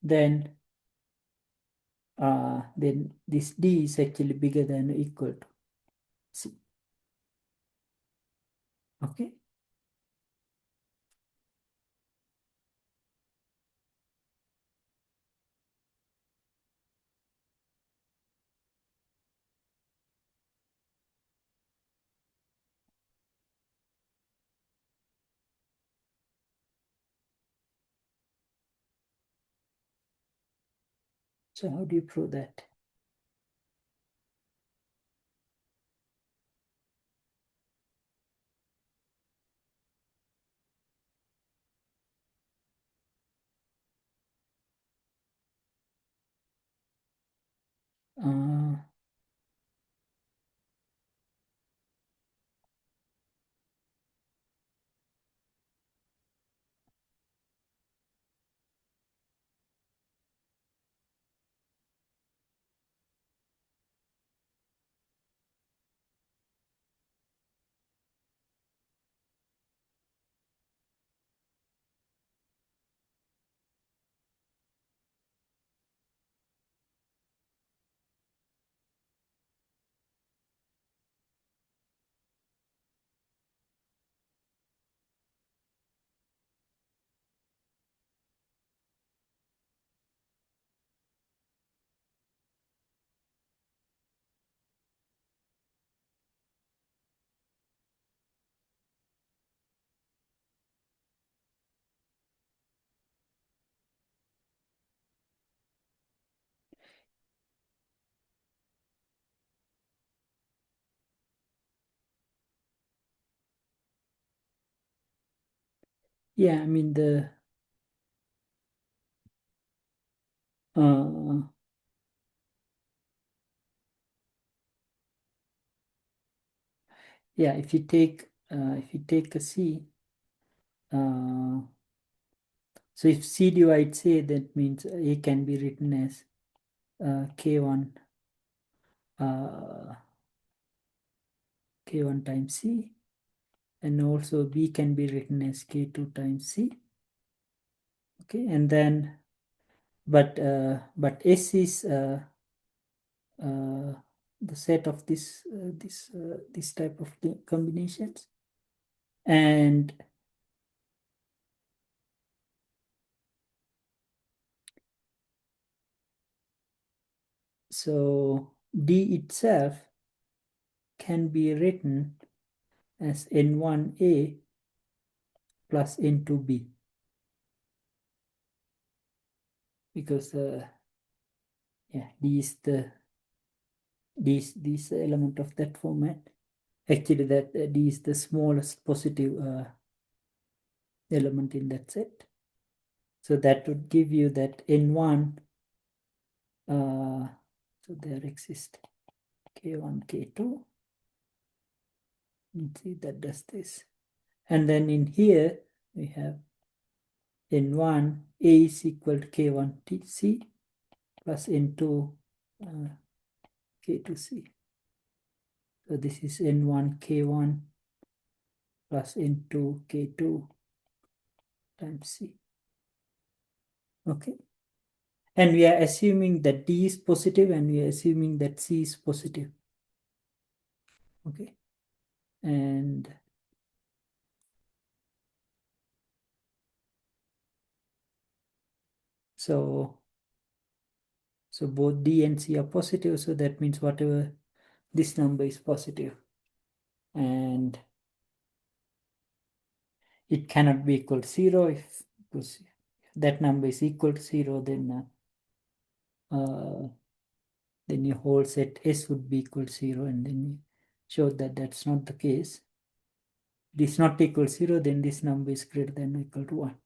then this D is actually bigger than or equal to C. Okay. So how do you prove that? Uh, Yeah, I mean uh, yeah, if you take a C, so if C divides A, that means A can be written as K1 uh, K1 times C, and also B can be written as K2 times C. Okay, and then but S is uh, the set of this type of combinations, and so D itself can be written as N1A plus N2B, because yeah, D is this element of that format. Actually, that D is the smallest positive element in that set. So that would give you that N1. So there exists K1, K2. Let's see, that does this. And then in here, we have N1, A is equal to K1 TC plus N2 K2C. So this is N1 K1 plus N2 K2 times C. Okay. And we are assuming that D is positive, and we are assuming that C is positive. Okay. And so both D and C are positive, so that means whatever this number is positive, and it cannot be equal to 0. If because that number is equal to 0, then your whole set S would be equal to 0, and then we show that that's not the case. It is not equal to 0, then this number is greater than or equal to 1.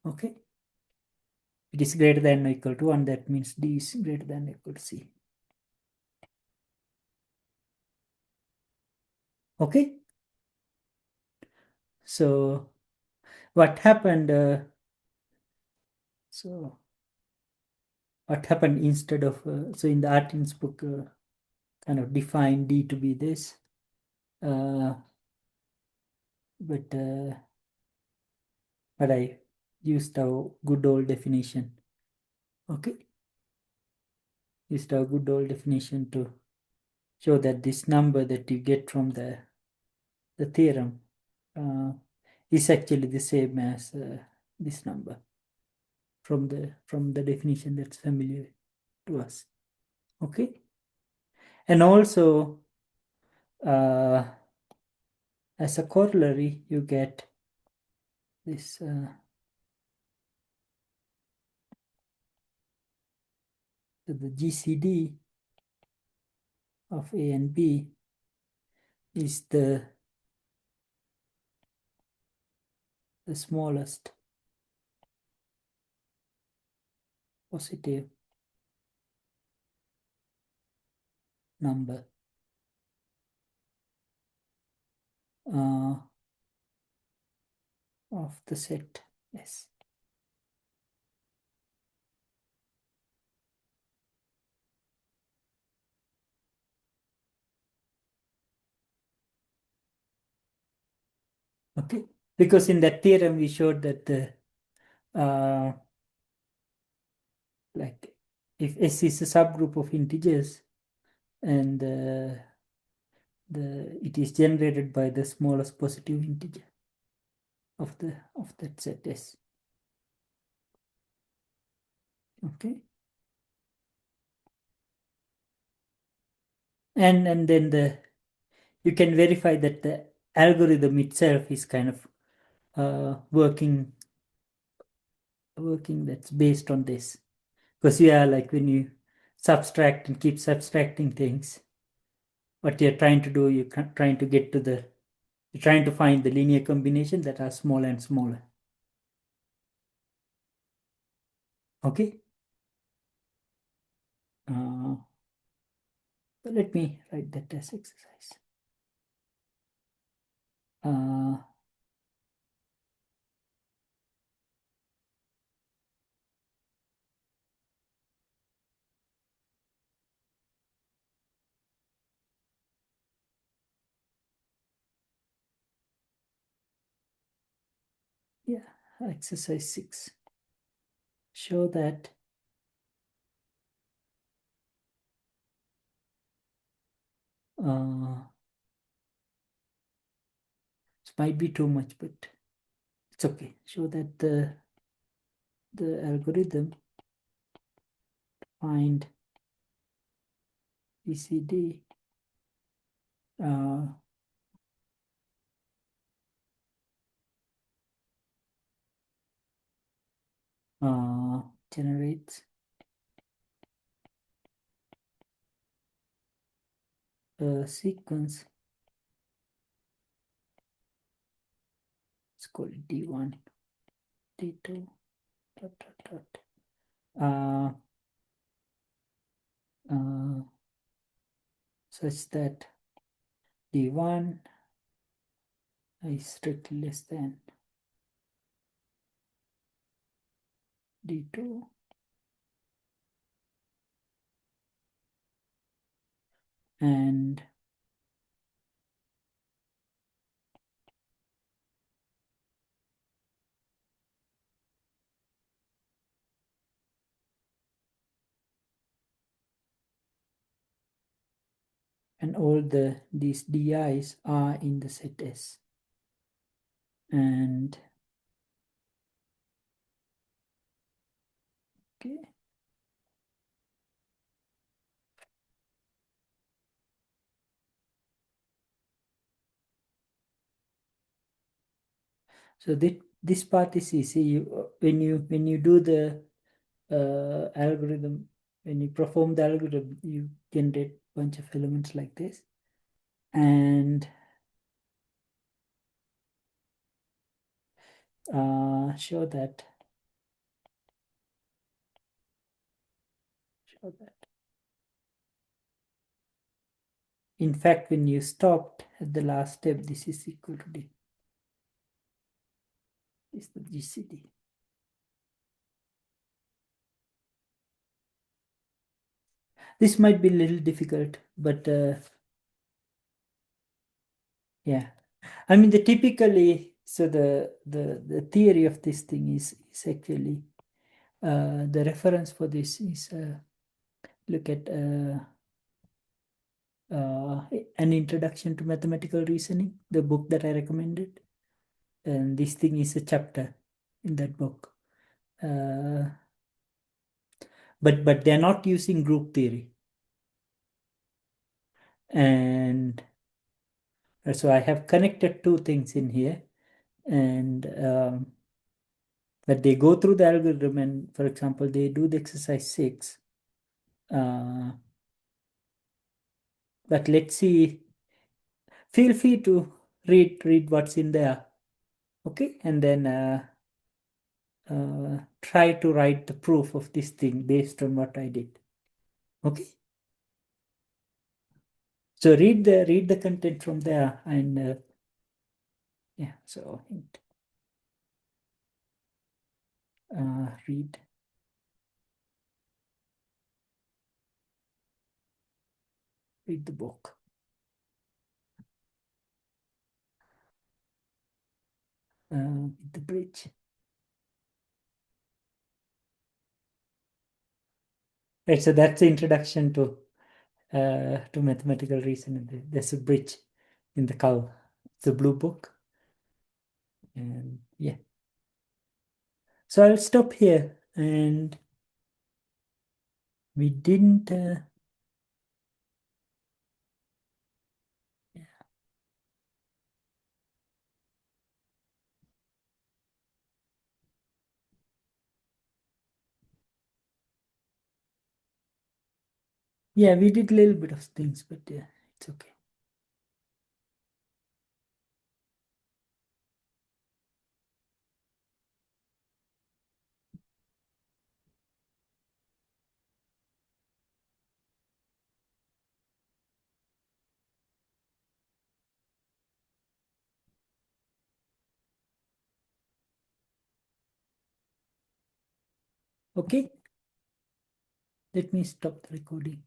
Okay. It is greater than or equal to 1, that means D is greater than or equal to C. Okay. So what happened? So what happened instead of so in the Artin's book kind of define D to be this, but I used our good old definition. Okay, used our good old definition to show that this number that you get from the theorem is actually the same as this number from the definition that's familiar to us. Okay, and also as a corollary, you get this the GCD of A and B is the smallest positive number uh, of the set S. Okay, because in that theorem we showed that the like if S is a subgroup of integers, and it is generated by the smallest positive integer of that set S. Okay, and then you can verify that the algorithm itself is kind of working that's based on this, because like when you subtract and keep subtracting things, what you're trying to do, you're trying to get to the You're trying to find the linear combination that are smaller and smaller. Okay. Let me write that as exercise. Yeah, exercise 6. Show that it might be too much, but it's okay. Show that the algorithm find ECD generates a sequence. Let's call it D1, D2, dot, dot, dot. Such that D1 is strictly less than D2 and all these DIs are in the set S. And okay. So this part is easy. When you do the algorithm, when you perform the algorithm, you generate a bunch of elements like this. And show that in fact, when you stopped at the last step, this is equal to D. This is the GCD. This might be a little difficult, but yeah. I mean, the typically, so the theory of this thing is actually the reference for this is look at an introduction to mathematical reasoning, the book that I recommended, and this thing is a chapter in that book. But they're not using group theory, and so I have connected two things in here, and that they go through the algorithm, and for example, they do the exercise 6. But let's see. Feel free to read what's in there, okay, and then try to write the proof of this thing based on what I did. Okay. So read the content from there, and yeah. So read the book. The bridge. Right. So that's the introduction to mathematical reasoning. There's a bridge in the cover. It's a blue book, and yeah. So I'll stop here, and we didn't. Yeah, we did a little bit of things, but yeah, it's okay. Okay, let me stop the recording.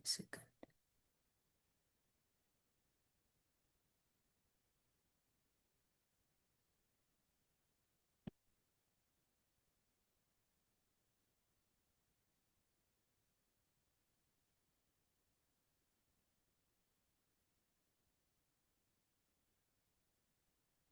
Second.